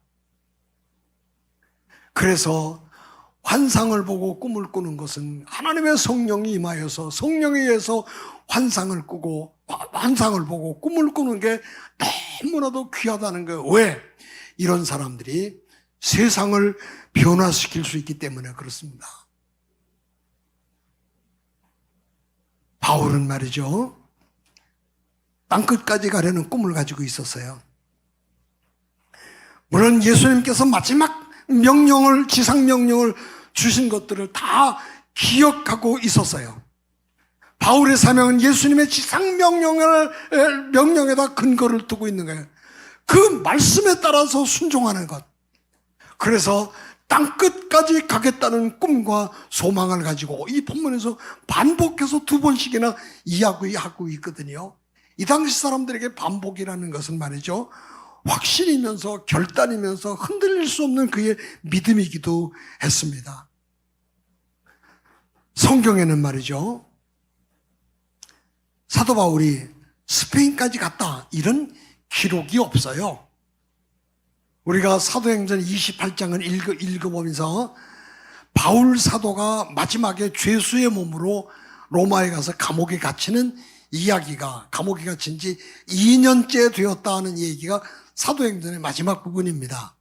그래서 환상을 보고 꿈을 꾸는 것은 하나님의 성령이 임하여서 성령에 의해서 환상을 꾸고, 환상을 보고 꿈을 꾸는 게 너무나도 귀하다는 거예요. 왜? 이런 사람들이 세상을 변화시킬 수 있기 때문에 그렇습니다. 바울은 말이죠, 땅끝까지 가려는 꿈을 가지고 있었어요. 물론 예수님께서 마지막 명령을, 지상명령을 주신 것들을 다 기억하고 있었어요. 바울의 사명은 예수님의 지상명령에다 근거를 두고 있는 거예요. 그 말씀에 따라서 순종하는 것. 그래서 땅끝까지 가겠다는 꿈과 소망을 가지고 이 본문에서 반복해서 2번씩이나 이야기하고 있거든요. 이 당시 사람들에게 반복이라는 것은 말이죠, 확신이면서 결단이면서 흔들릴 수 없는 그의 믿음이기도 했습니다. 성경에는 말이죠, 사도 바울이 스페인까지 갔다 이런 기록이 없어요. 우리가 사도행전 28장을 읽어보면서 바울 사도가 마지막에 죄수의 몸으로 로마에 가서 감옥에 갇히는 이야기가, 감옥에 갇힌 지 2년째 되었다는 얘기가 사도행전의 마지막 부분입니다.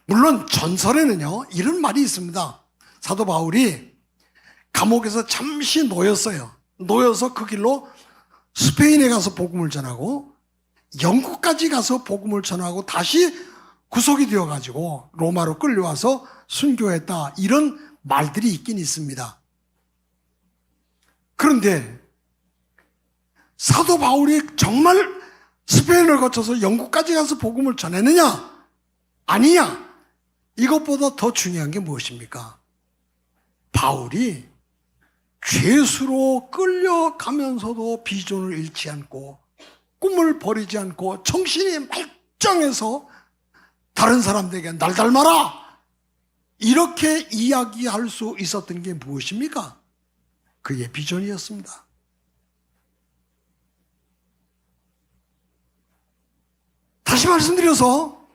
물론 전설에는요, 이런 말이 있습니다. 사도 바울이 감옥에서 잠시 놓였어요. 놓여서 그 길로 스페인에 가서 복음을 전하고 영국까지 가서 복음을 전하고 다시 구속이 되어가지고 로마로 끌려와서 순교했다, 이런 말들이 있긴 있습니다. 그런데 사도 바울이 정말 스페인을 거쳐서 영국까지 가서 복음을 전했느냐? 아니냐? 이것보다 더 중요한 게 무엇입니까? 바울이 죄수로 끌려가면서도 비전을 잃지 않고 꿈을 버리지 않고 정신이 말짱해서 다른 사람들에게 날 닮아라! 이렇게 이야기할 수 있었던 게 무엇입니까? 그의 비전이었습니다. 다시 말씀드려서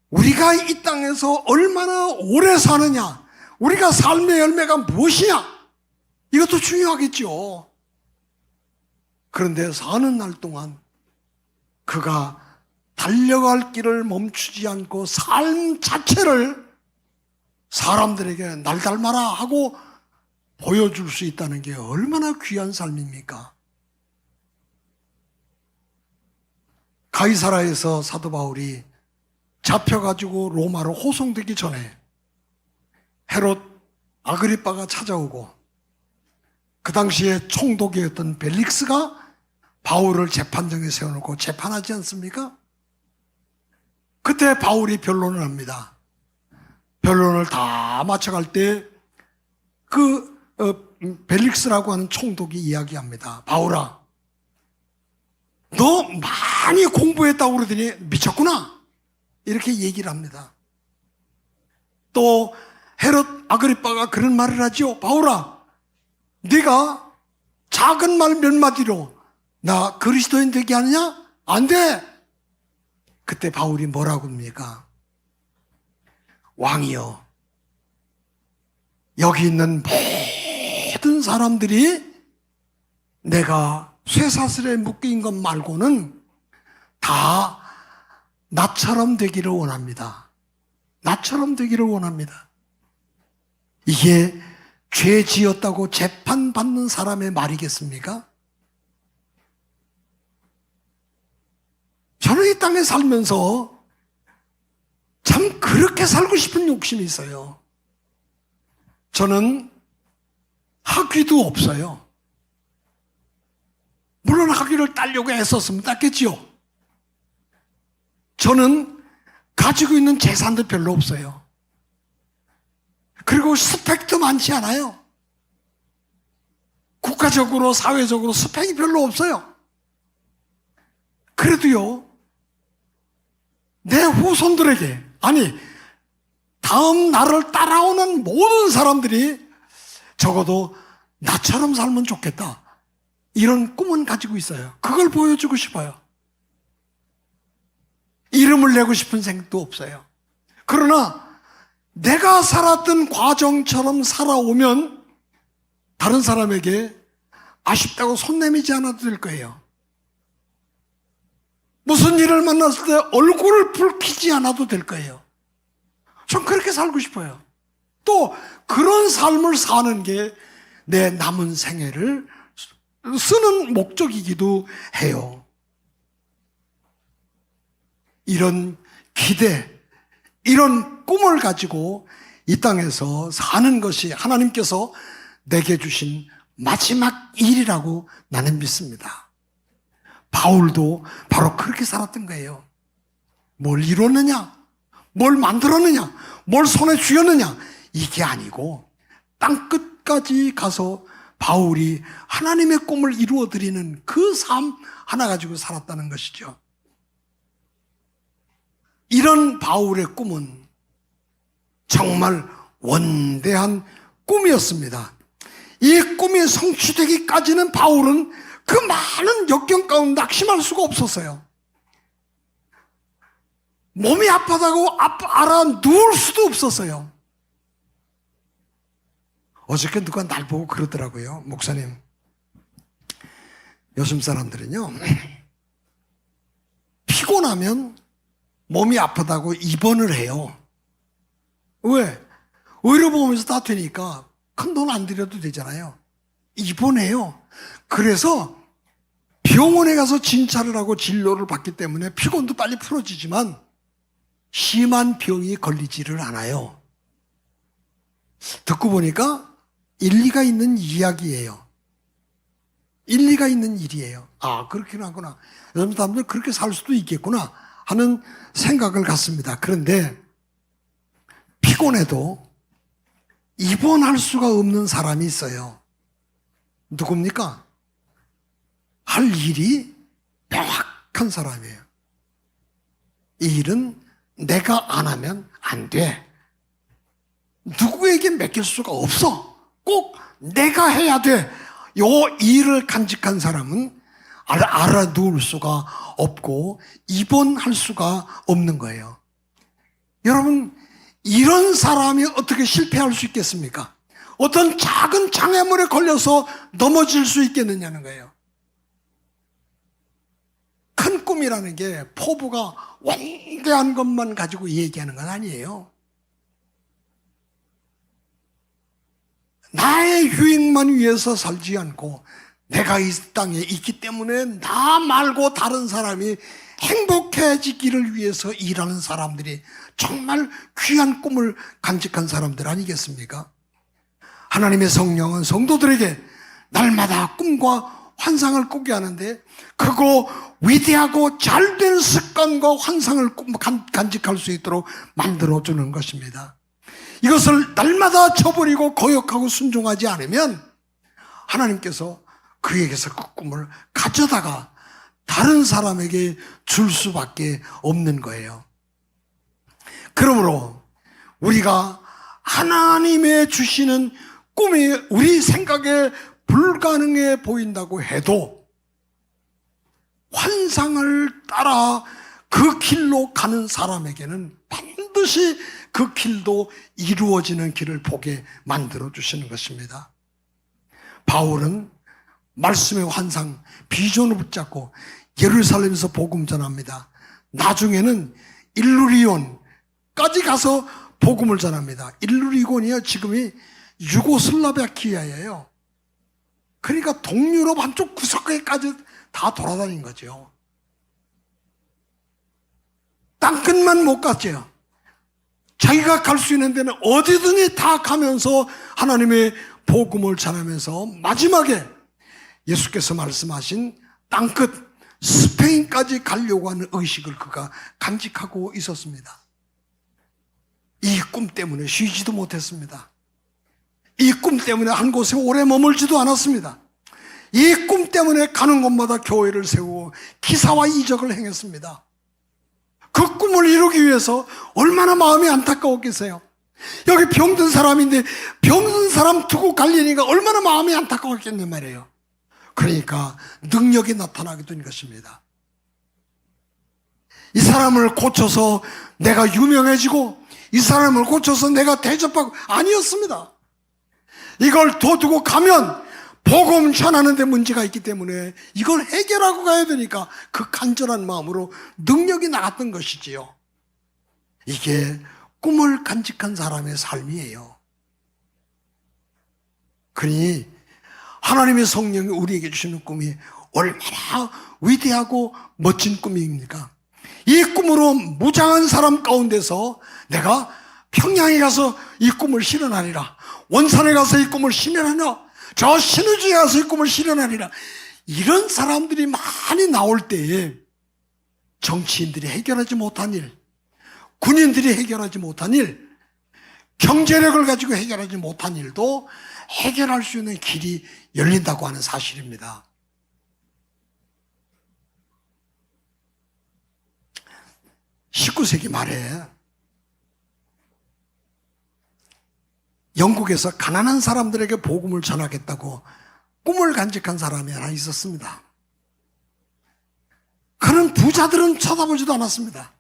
우리가 이 땅에서 얼마나 오래 사느냐, 우리가 삶의 열매가 무엇이냐, 이것도 중요하겠죠. 그런데 사는 날 동안 그가 달려갈 길을 멈추지 않고 삶 자체를 사람들에게 날 닮아라 하고 보여줄 수 있다는 게 얼마나 귀한 삶입니까? 가이사라에서 사도 바울이 잡혀가지고 로마로 호송되기 전에 헤롯 아그리빠가 찾아오고 그 당시에 총독이었던 벨릭스가 바울을 재판정에 세워놓고 재판하지 않습니까? 그때 바울이 변론을 합니다. 변론을 다 마쳐갈 때 벨릭스라고 하는 총독이 이야기합니다. 바울아, 너 많이 공부했다고 그러더니 미쳤구나, 이렇게 얘기를 합니다. 또 헤롯 아그리빠가 그런 말을 하죠. 바울아, 네가 작은 말 몇 마디로 나 그리스도인 되게 하느냐? 안 돼. 그때 바울이 뭐라고 합니까? 왕이여, 여기 있는 모든 사람들이 내가 쇠사슬에 묶인 것 말고는 다 나처럼 되기를 원합니다. 나처럼 되기를 원합니다. 이게 죄 지었다고 재판받는 사람의 말이겠습니까? 저는 이 땅에 살면서 참 그렇게 살고 싶은 욕심이 있어요. 저는 학위도 없어요. 물론 학위를 따려고 애썼으면 땄겠지요. 저는 가지고 있는 재산도 별로 없어요. 그리고 스펙도 많지 않아요. 국가적으로 사회적으로 스펙이 별로 없어요. 그래도요, 내 후손들에게, 아니 다음 나를 따라오는 모든 사람들이 적어도 나처럼 살면 좋겠다, 이런 꿈은 가지고 있어요. 그걸 보여주고 싶어요. 이름을 내고 싶은 생각도 없어요. 그러나 내가 살았던 과정처럼 살아오면 다른 사람에게 아쉽다고 손 내미지 않아도 될 거예요. 무슨 일을 만났을 때 얼굴을 붉히지 않아도 될 거예요. 전 그렇게 살고 싶어요. 또 그런 삶을 사는 게 내 남은 생애를 쓰는 목적이기도 해요. 이런 기대, 이런 꿈을 가지고 이 땅에서 사는 것이 하나님께서 내게 주신 마지막 일이라고 나는 믿습니다. 바울도 바로 그렇게 살았던 거예요. 뭘 이뤘느냐, 뭘 만들었느냐, 뭘 손에 쥐었느냐, 이게 아니고 땅끝까지 가서 바울이 하나님의 꿈을 이루어드리는 그 삶 하나 가지고 살았다는 것이죠. 이런 바울의 꿈은 정말 원대한 꿈이었습니다. 이 꿈이 성취되기까지는 바울은 그 많은 역경 가운데 낙심할 수가 없었어요. 몸이 아프다고 알아 누울 수도 없었어요. 어저께 누가 날 보고 그러더라고요. 목사님, 요즘 사람들은요, 피곤하면 몸이 아프다고 입원을 해요. 왜? 의료보험에서 다 되니까 큰 돈 안 들여도 되잖아요. 입원해요. 그래서 병원에 가서 진찰을 하고 진료를 받기 때문에 피곤도 빨리 풀어지지만 심한 병이 걸리지를 않아요. 듣고 보니까 일리가 있는 이야기예요. 일리가 있는 일이에요. 아, 그렇긴 하구나. 요즘 사람들 그렇게 살 수도 있겠구나 하는 생각을 갖습니다. 그런데 피곤해도 입원할 수가 없는 사람이 있어요. 누굽니까? 할 일이 명확한 사람이에요. 이 일은 내가 안 하면 안 돼. 누구에게 맡길 수가 없어. 꼭 내가 해야 돼. 요 일을 간직한 사람은 알아두을 수가 없고 입원할 수가 없는 거예요. 여러분, 이런 사람이 어떻게 실패할 수 있겠습니까? 어떤 작은 장애물에 걸려서 넘어질 수 있겠느냐는 거예요. 큰 꿈이라는 게 포부가 완대한 것만 가지고 얘기하는 건 아니에요. 나의 유익만 위해서 살지 않고 내가 이 땅에 있기 때문에 나 말고 다른 사람이 행복해지기를 위해서 일하는 사람들이 정말 귀한 꿈을 간직한 사람들 아니겠습니까? 하나님의 성령은 성도들에게 날마다 꿈과 환상을 꾸게 하는데 그거 위대하고 잘된 습관과 환상을 간직할 수 있도록 만들어주는 것입니다. 이것을 날마다 저버리고 거역하고 순종하지 않으면 하나님께서 그에게서 그 꿈을 가져다가 다른 사람에게 줄 수밖에 없는 거예요. 그러므로 우리가 하나님의 주시는 꿈이 우리 생각에 불가능해 보인다고 해도 환상을 따라 그 길로 가는 사람에게는 반드시 그 길도 이루어지는 길을 보게 만들어 주시는 것입니다. 바울은 말씀의 환상, 비전을 붙잡고 예루살렘에서 복음 전합니다. 나중에는 일루리온까지 가서 복음을 전합니다. 일루리온이요, 지금이 유고슬라비아키아예요. 그러니까 동유럽 한쪽 구석에까지 다 돌아다닌 거죠. 땅끝만 못 갔죠. 자기가 갈 수 있는 데는 어디든지 다 가면서 하나님의 복음을 전하면서 마지막에 예수께서 말씀하신 땅끝 스페인까지 가려고 하는 의식을 그가 간직하고 있었습니다. 이 꿈 때문에 쉬지도 못했습니다. 이 꿈 때문에 한 곳에 오래 머물지도 않았습니다. 이 꿈 때문에 가는 곳마다 교회를 세우고 기사와 이적을 행했습니다. 그 꿈을 이루기 위해서 얼마나 마음이 안타까웠겠어요. 여기 병든 사람인데 병든 사람 두고 갈리니까 얼마나 마음이 안타까웠겠냔 말이에요. 그러니까 능력이 나타나게 된 것입니다. 이 사람을 고쳐서 내가 유명해지고 이 사람을 고쳐서 내가 대접하고 아니었습니다. 이걸 둬두고 가면 복음 전하는 데 문제가 있기 때문에 이걸 해결하고 가야 되니까 그 간절한 마음으로 능력이 나갔던 것이지요. 이게 꿈을 간직한 사람의 삶이에요. 그러니 하나님의 성령이 우리에게 주시는 꿈이 얼마나 위대하고 멋진 꿈입니까? 이 꿈으로 무장한 사람 가운데서 내가 평양에 가서 이 꿈을 실현하리라, 원산에 가서 이 꿈을 실현하리라, 저 신우지에 가서 이 꿈을 실현하리라, 이런 사람들이 많이 나올 때에 정치인들이 해결하지 못한 일, 군인들이 해결하지 못한 일, 경제력을 가지고 해결하지 못한 일도 해결할 수 있는 길이 열린다고 하는 사실입니다. (19세기) 말에 영국에서 가난한 사람들에게 복음을 전하겠다고 꿈을 간직한 사람이 하나 있었습니다. 그는 부자들은 쳐다보지도 않았습니다.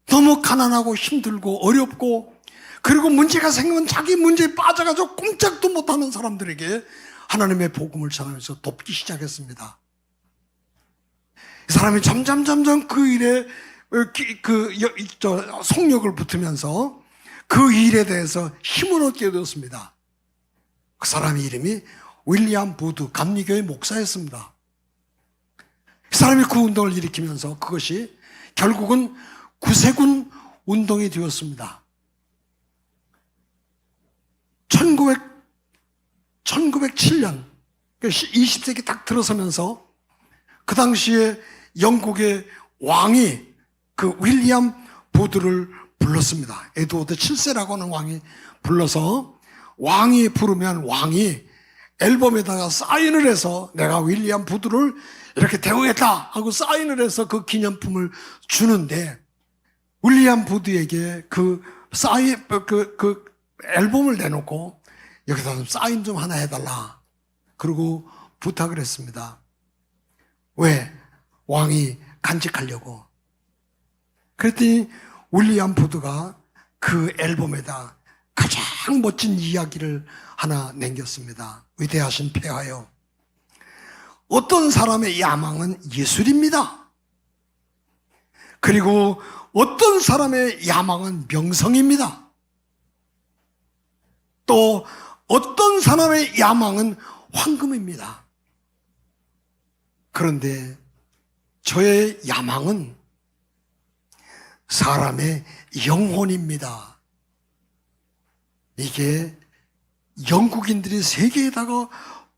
너무 가난하고 힘들고 어렵고 그리고 문제가 생기면 자기 문제에 빠져가지고 꼼짝도 못하는 사람들에게 하나님의 복음을 전하면서 돕기 시작했습니다. 이 사람이 점점 그 일에 속력을 붙으면서 그 일에 대해서 힘을 얻게 되었습니다. 그 사람의 이름이 윌리엄 부드 감리교회 목사였습니다. 그 사람이 그 운동을 일으키면서 그것이 결국은 구세군 운동이 되었습니다. 1907년 20세기 딱 들어서면서 그 당시에 영국의 왕이 그 윌리엄 부드를 불렀습니다. 에드워드 7세라고 하는 왕이 불러서 왕이 부르면 왕이 앨범에다가 사인을 해서 내가 윌리엄 부드를 이렇게 대우했다 하고 사인을 해서 그 기념품을 주는데 윌리엄 부드에게 그 사인, 그 앨범을 내놓고 여기다 좀 사인 좀 하나 해달라. 그리고 부탁을 했습니다. 왜? 왕이 간직하려고. 그랬더니 윌리엄 부드가 그 앨범에다 가장 멋진 이야기를 하나 남겼습니다. 위대하신 폐하여, 어떤 사람의 야망은 예술입니다. 그리고 어떤 사람의 야망은 명성입니다. 또 어떤 사람의 야망은 황금입니다. 그런데 저의 야망은 사람의 영혼입니다. 이게 영국인들이 세계에다가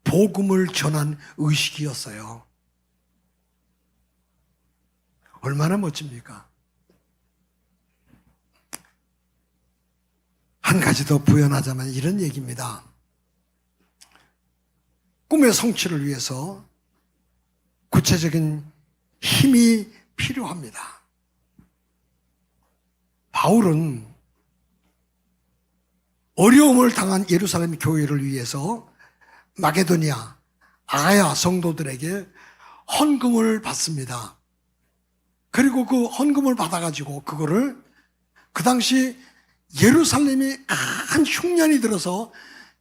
복음을 전한 의식이었어요. 얼마나 멋집니까? 한 가지 더 부연하자면 이런 얘기입니다. 꿈의 성취를 위해서 구체적인 힘이 필요합니다. 바울은 어려움을 당한 예루살렘 교회를 위해서 마게도니아, 아가야 성도들에게 헌금을 받습니다. 그리고 그 헌금을 받아가지고 그거를 그 당시 예루살렘이 큰 흉년이 들어서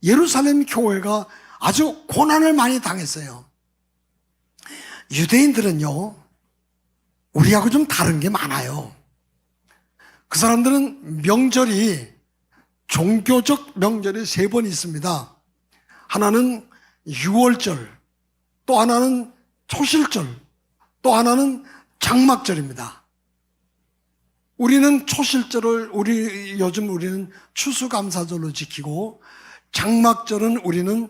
예루살렘 교회가 아주 고난을 많이 당했어요. 유대인들은요, 우리하고 좀 다른 게 많아요. 그 사람들은 명절이, 종교적 명절이 3번 있습니다. 하나는 유월절, 또 하나는 초실절, 또 하나는 장막절입니다. 우리는 초실절을 요즘 우리는 추수감사절로 지키고, 장막절은 우리는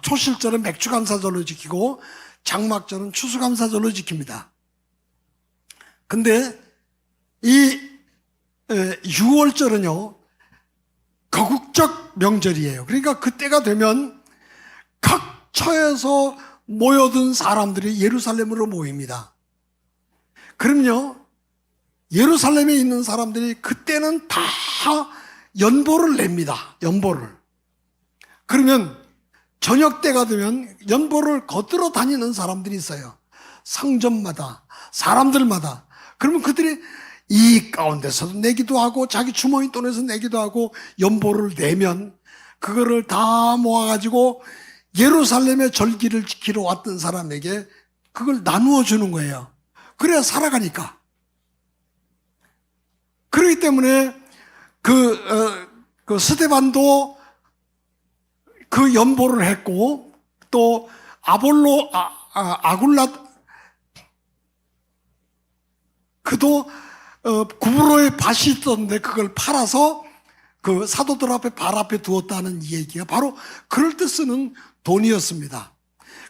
초실절은 맥주감사절로 지키고, 장막절은 추수감사절로 지킵니다. 근데 이 6월절은요 거국적 명절이에요. 그러니까 그때가 되면 각 처에서 모여든 사람들이 예루살렘으로 모입니다. 그럼요 예루살렘에 있는 사람들이 그때는 다 연보를 냅니다. 연보를. 그러면 저녁 때가 되면 연보를 걷들어 다니는 사람들이 있어요. 상점마다, 사람들마다. 그러면 그들이 이 가운데서도 내기도 하고 자기 주머니 돈에서 내기도 하고 연보를 내면 그거를 다 모아가지고 예루살렘의 절기를 지키러 왔던 사람에게 그걸 나누어 주는 거예요. 그래야 살아가니까. 그렇기 때문에 그 스데반도 그 연보를 했고, 또 아굴라 그도 구브로의 밭이 있었는데 그걸 팔아서 그 사도들 앞에 발 앞에 두었다는 얘기가 바로 그럴 때 쓰는 돈이었습니다.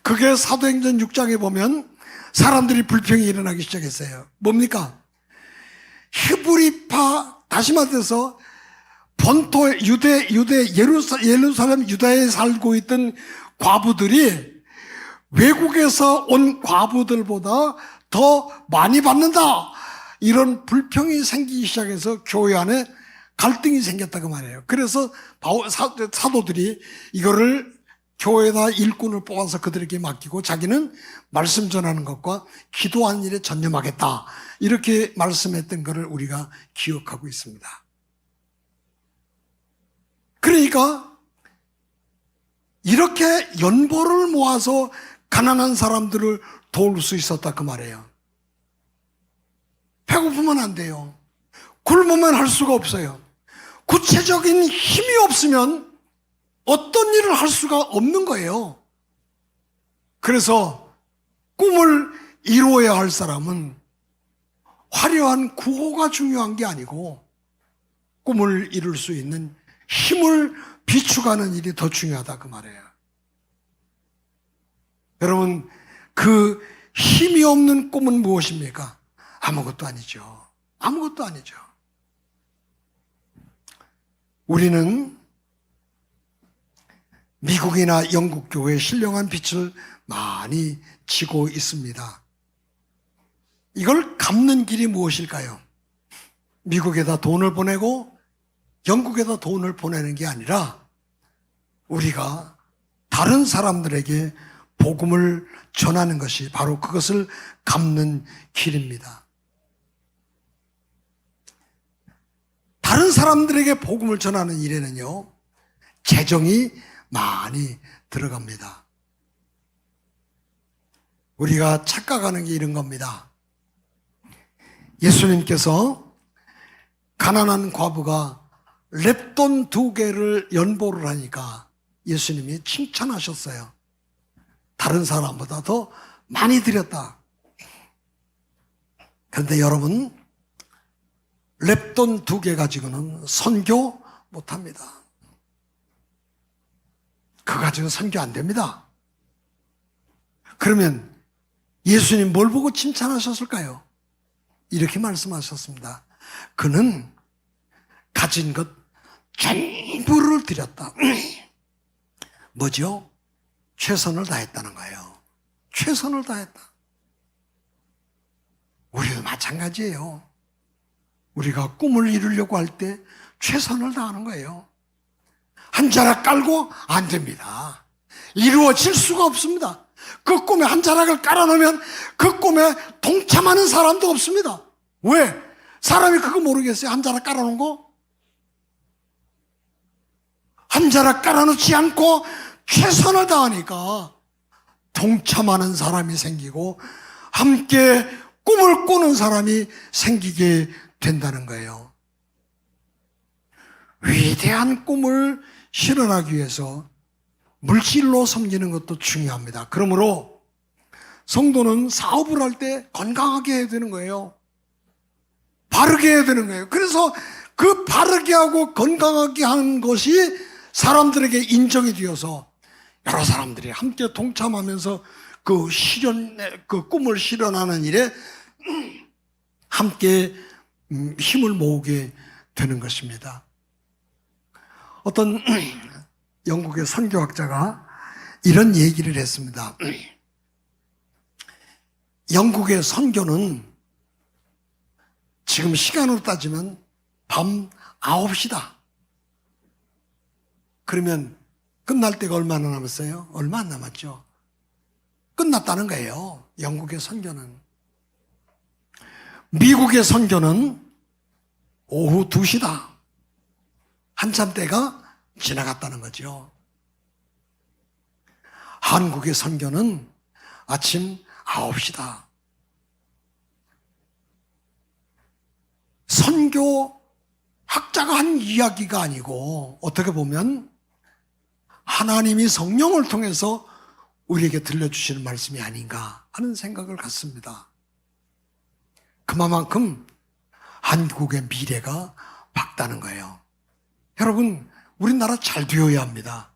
그게 사도행전 6장에 보면 사람들이 불평이 일어나기 시작했어요. 뭡니까? 히브리파, 다시 말해서 본토 예루살렘 유다에 살고 있던 과부들이 외국에서 온 과부들보다 더 많이 받는다, 이런 불평이 생기기 시작해서 교회 안에 갈등이 생겼다고 말해요. 그래서 사도들이 이거를 교회에다 일꾼을 뽑아서 그들에게 맡기고 자기는 말씀 전하는 것과 기도하는 일에 전념하겠다, 이렇게 말씀했던 것을 우리가 기억하고 있습니다. 그러니까 이렇게 연보를 모아서 가난한 사람들을 도울 수 있었다 그 말이에요. 배고프면 안 돼요. 굶으면 할 수가 없어요. 구체적인 힘이 없으면 어떤 일을 할 수가 없는 거예요. 그래서 꿈을 이루어야 할 사람은 화려한 구호가 중요한 게 아니고 꿈을 이룰 수 있는 힘을 비축하는 일이 더 중요하다 그 말이에요. 여러분, 그 힘이 없는 꿈은 무엇입니까? 아무것도 아니죠. 아무것도 아니죠. 우리는 미국이나 영국 교회에 신령한 빛을 많이 지고 있습니다. 이걸 갚는 길이 무엇일까요? 미국에다 돈을 보내고 영국에다 돈을 보내는 게 아니라 우리가 다른 사람들에게 복음을 전하는 것이 바로 그것을 갚는 길입니다. 다른 사람들에게 복음을 전하는 일에는요, 재정이 많이 들어갑니다. 우리가 착각하는 게 이런 겁니다. 예수님께서 가난한 과부가 랩돈 2개를 연보를 하니까 예수님이 칭찬하셨어요. 다른 사람보다 더 많이 드렸다. 그런데 여러분, 랩돈 2개 가지고는 선교 못합니다. 그거 가지고는 선교 안 됩니다. 그러면 예수님 뭘 보고 칭찬하셨을까요? 이렇게 말씀하셨습니다. 그는 가진 것 전부를 드렸다. 뭐죠? 최선을 다했다는 거예요. 최선을 다했다. 우리도 마찬가지예요. 우리가 꿈을 이루려고 할 때 최선을 다하는 거예요. 한 자락 깔고 안 됩니다. 이루어질 수가 없습니다. 그 꿈에 한 자락을 깔아놓으면 그 꿈에 동참하는 사람도 없습니다. 왜? 사람이 그거 모르겠어요? 한 자락 깔아놓은 거? 한 자락 깔아놓지 않고 최선을 다하니까 동참하는 사람이 생기고 함께 꿈을 꾸는 사람이 생기게 된다는 거예요. 위대한 꿈을 실현하기 위해서 물질로 섬기는 것도 중요합니다. 그러므로 성도는 사업을 할 때 건강하게 해야 되는 거예요. 바르게 해야 되는 거예요. 그래서 그 바르게 하고 건강하게 하는 것이 사람들에게 인정이 되어서 여러 사람들이 함께 동참하면서 그 꿈을 실현하는 일에 함께 힘을 모으게 되는 것입니다. 어떤 영국의 선교학자가 이런 얘기를 했습니다. 영국의 선교는 지금 시간으로 따지면 밤 9시다. 그러면 끝날 때가 얼마나 남았어요? 얼마 안 남았죠. 끝났다는 거예요. 영국의 선교는. 미국의 선교는 오후 2시다. 한참 때가 지나갔다는 거죠. 한국의 선교는 아침 9시다. 선교 학자가 한 이야기가 아니고 어떻게 보면 하나님이 성령을 통해서 우리에게 들려주시는 말씀이 아닌가 하는 생각을 갖습니다. 그만큼 한국의 미래가 밝다는 거예요. 여러분, 우리나라 잘 되어야 합니다.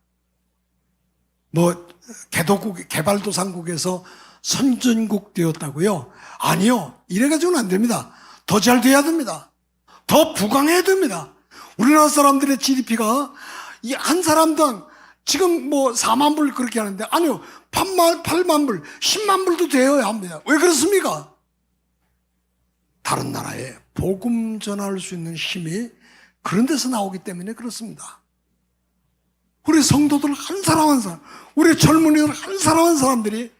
개발도상국에서 선진국 되었다고요? 아니요. 이래가지고는 안 됩니다. 더 잘 돼야 됩니다. 더 부강해야 됩니다. 우리나라 사람들의 GDP가 한 사람당 지금 4만 불 그렇게 하는데, 아니요. 8만 불, 10만 불도 되어야 합니다. 왜 그렇습니까? 다른 나라에 복음 전할 수 있는 힘이 그런 데서 나오기 때문에 그렇습니다. 우리 성도들 한 사람 한 사람, 우리 젊은이들 한 사람 한 사람들이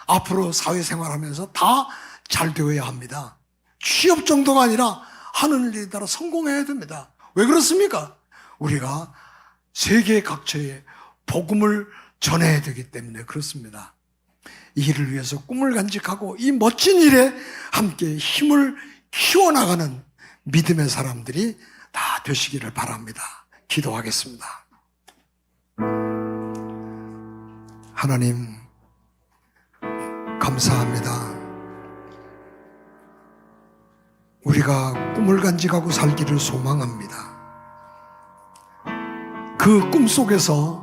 앞으로 사회생활하면서 다 잘 되어야 합니다. 취업 정도가 아니라 하는 일에 따라 성공해야 됩니다. 왜 그렇습니까? 우리가 세계 각처에 복음을 전해야 되기 때문에 그렇습니다. 이 일을 위해서 꿈을 간직하고 이 멋진 일에 함께 힘을 키워나가는 믿음의 사람들이 다 되시기를 바랍니다. 기도하겠습니다. 하나님, 감사합니다. 우리가 꿈을 간직하고 살기를 소망합니다. 그 꿈 속에서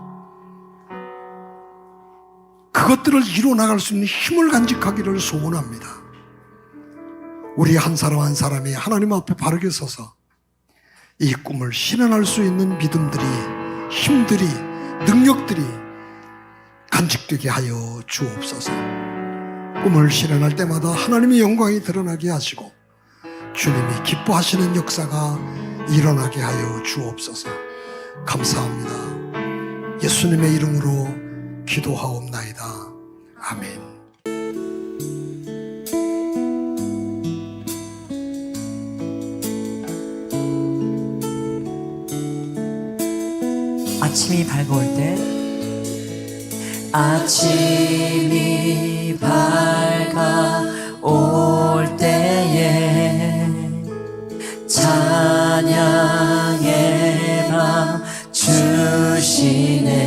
그것들을 이뤄나갈 수 있는 힘을 간직하기를 소원합니다. 우리 한 사람 한 사람이 하나님 앞에 바르게 서서 이 꿈을 실현할 수 있는 믿음들이, 힘들이, 능력들이 간직되게 하여 주옵소서. 꿈을 실현할 때마다 하나님의 영광이 드러나게 하시고 주님이 기뻐하시는 역사가 일어나게 하여 주옵소서. 감사합니다. 예수님의 이름으로 기도하옵나이다. 아멘. 아침이 밝아올 때, 아침이 밝아올 때에 찬양의 맘 주시네.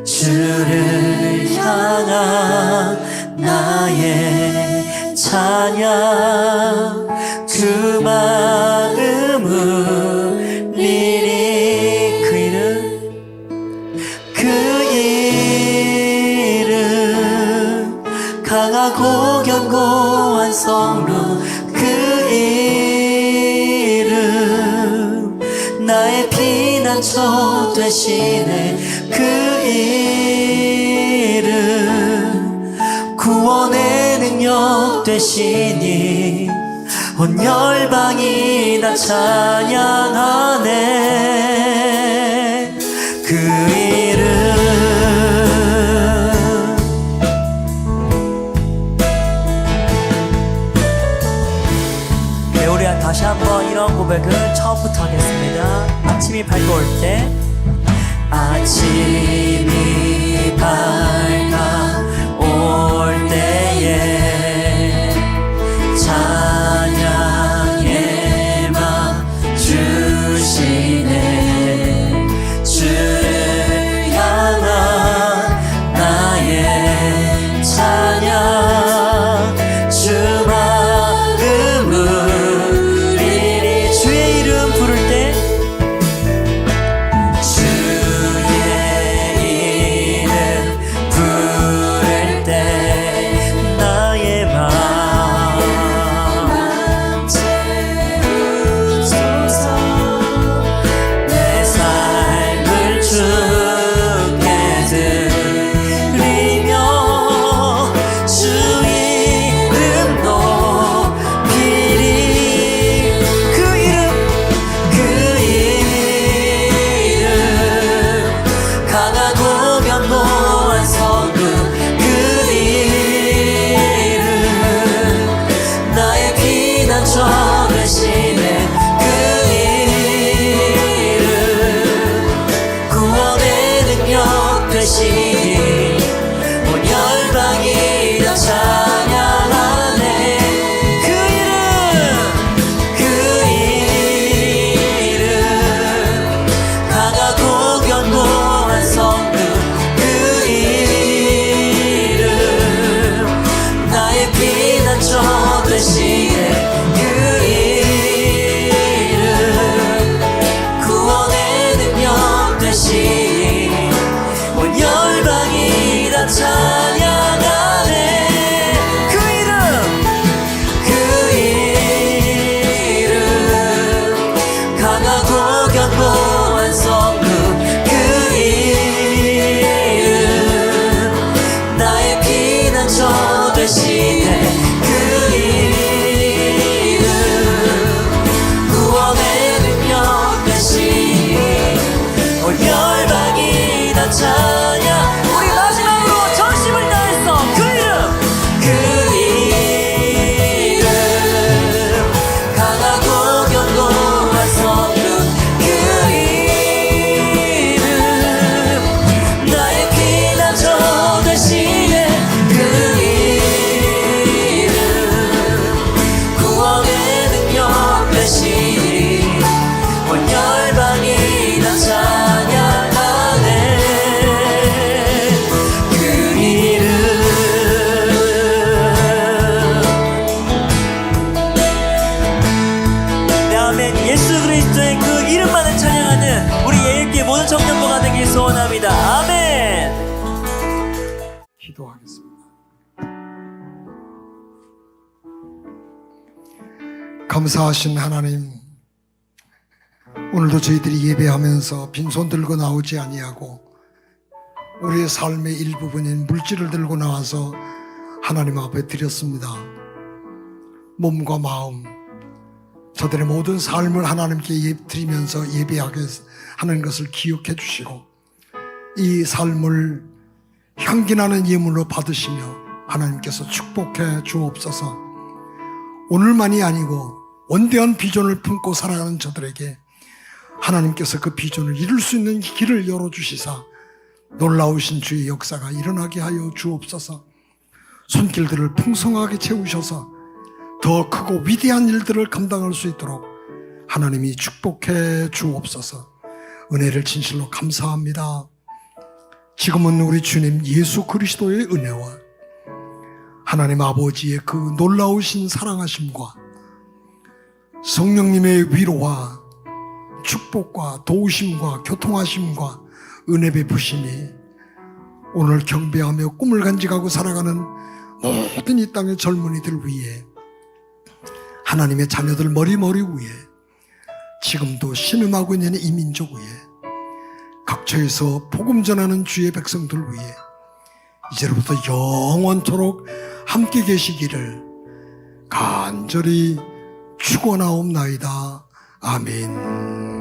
주를 향한 나의 찬양, 그 마음을 미리 그 이름 강하고 견고한 성루, 그 이름 나의 피난처 되시네. 그 이름 구원의 능력 되시니 온 열방이 다 찬양하네. 그 이름. 네, 우리 다시 한번 이런 고백을 처음부터 하겠습니다. 아침이 밝아올 때, 아침이 밝아올 때에 찬양의 맘 주시네. 주를 향한 나의 찬양, 주 마음을 미리 주의 이름 부를 때, 주의 이름 부를 때 나의 맘 채우소서. 내 삶을 주께 드리며 주 이름 높이리. 그 이름 강하고 견고한 성루, 그 이름 나의 피난처 되시네. 그 이름 구원의 능력 되시니 온 열방이 다 찬양하네. 그 이름 강하고 견고한 성루, 그 이름 나의 피난처 되시네. 그 이름 구원의 능력 되시니 온 열방이 다 찬양하네. 그 이름 강하고 견고한 성루, 그 이름 나의 피난처 되시네. 그 이름 구원의 능력 되시니 온 열방이 다 찬양. 우리 마지막으로 전심을 다해서 그 이름 강하고 견고한 성루, 그 이름 나의 피난처 되시네. 그 이름 구원의 능력 되시니 온 열방이 다 찬양하네. 그 이름. 네, 아멘. 예수 그리스도의 그 이름만을 찬양하는 우리 예일교회 모든 청년부가 되길 소원합니다. 아멘. 기도하겠습니다. 감사하신 하나님, 오늘도 저희들이 예배하면서 빈손 들고 나오지 아니하고 우리의 삶의 일부분인 물질을 들고 나와서 하나님 앞에 드렸습니다. 몸과 마음, 저들의 모든 삶을 하나님께 드리면서 예배하게 하는 것을 기억해 주시고 이 삶을 향기나는 예물로 받으시며 하나님께서 축복해 주옵소서. 오늘만이 아니고 원대한 비전을 품고 살아가는 저들에게 하나님께서 그 비전을 이룰 수 있는 길을 열어주시사 놀라우신 주의 역사가 일어나게 하여 주옵소서. 손길들을 풍성하게 채우셔서 더 크고 위대한 일들을 감당할 수 있도록 하나님이 축복해 주옵소서. 은혜를 진실로 감사합니다. 지금은 우리 주님 예수 그리스도의 은혜와 하나님 아버지의 그 놀라우신 사랑하심과 성령님의 위로와 축복과 도우심과 교통하심과 은혜 베푸심이 오늘 경배하며 꿈을 간직하고 살아가는 모든 이 땅의 젊은이들 위에 하나님의 자녀들 머리 위에 지금도 신음하고 있는 이 민족 위에 각처에서 복음 전하는 주의 백성들 위에 이제로부터 영원토록 함께 계시기를 간절히 축원하옵나이다. 아멘.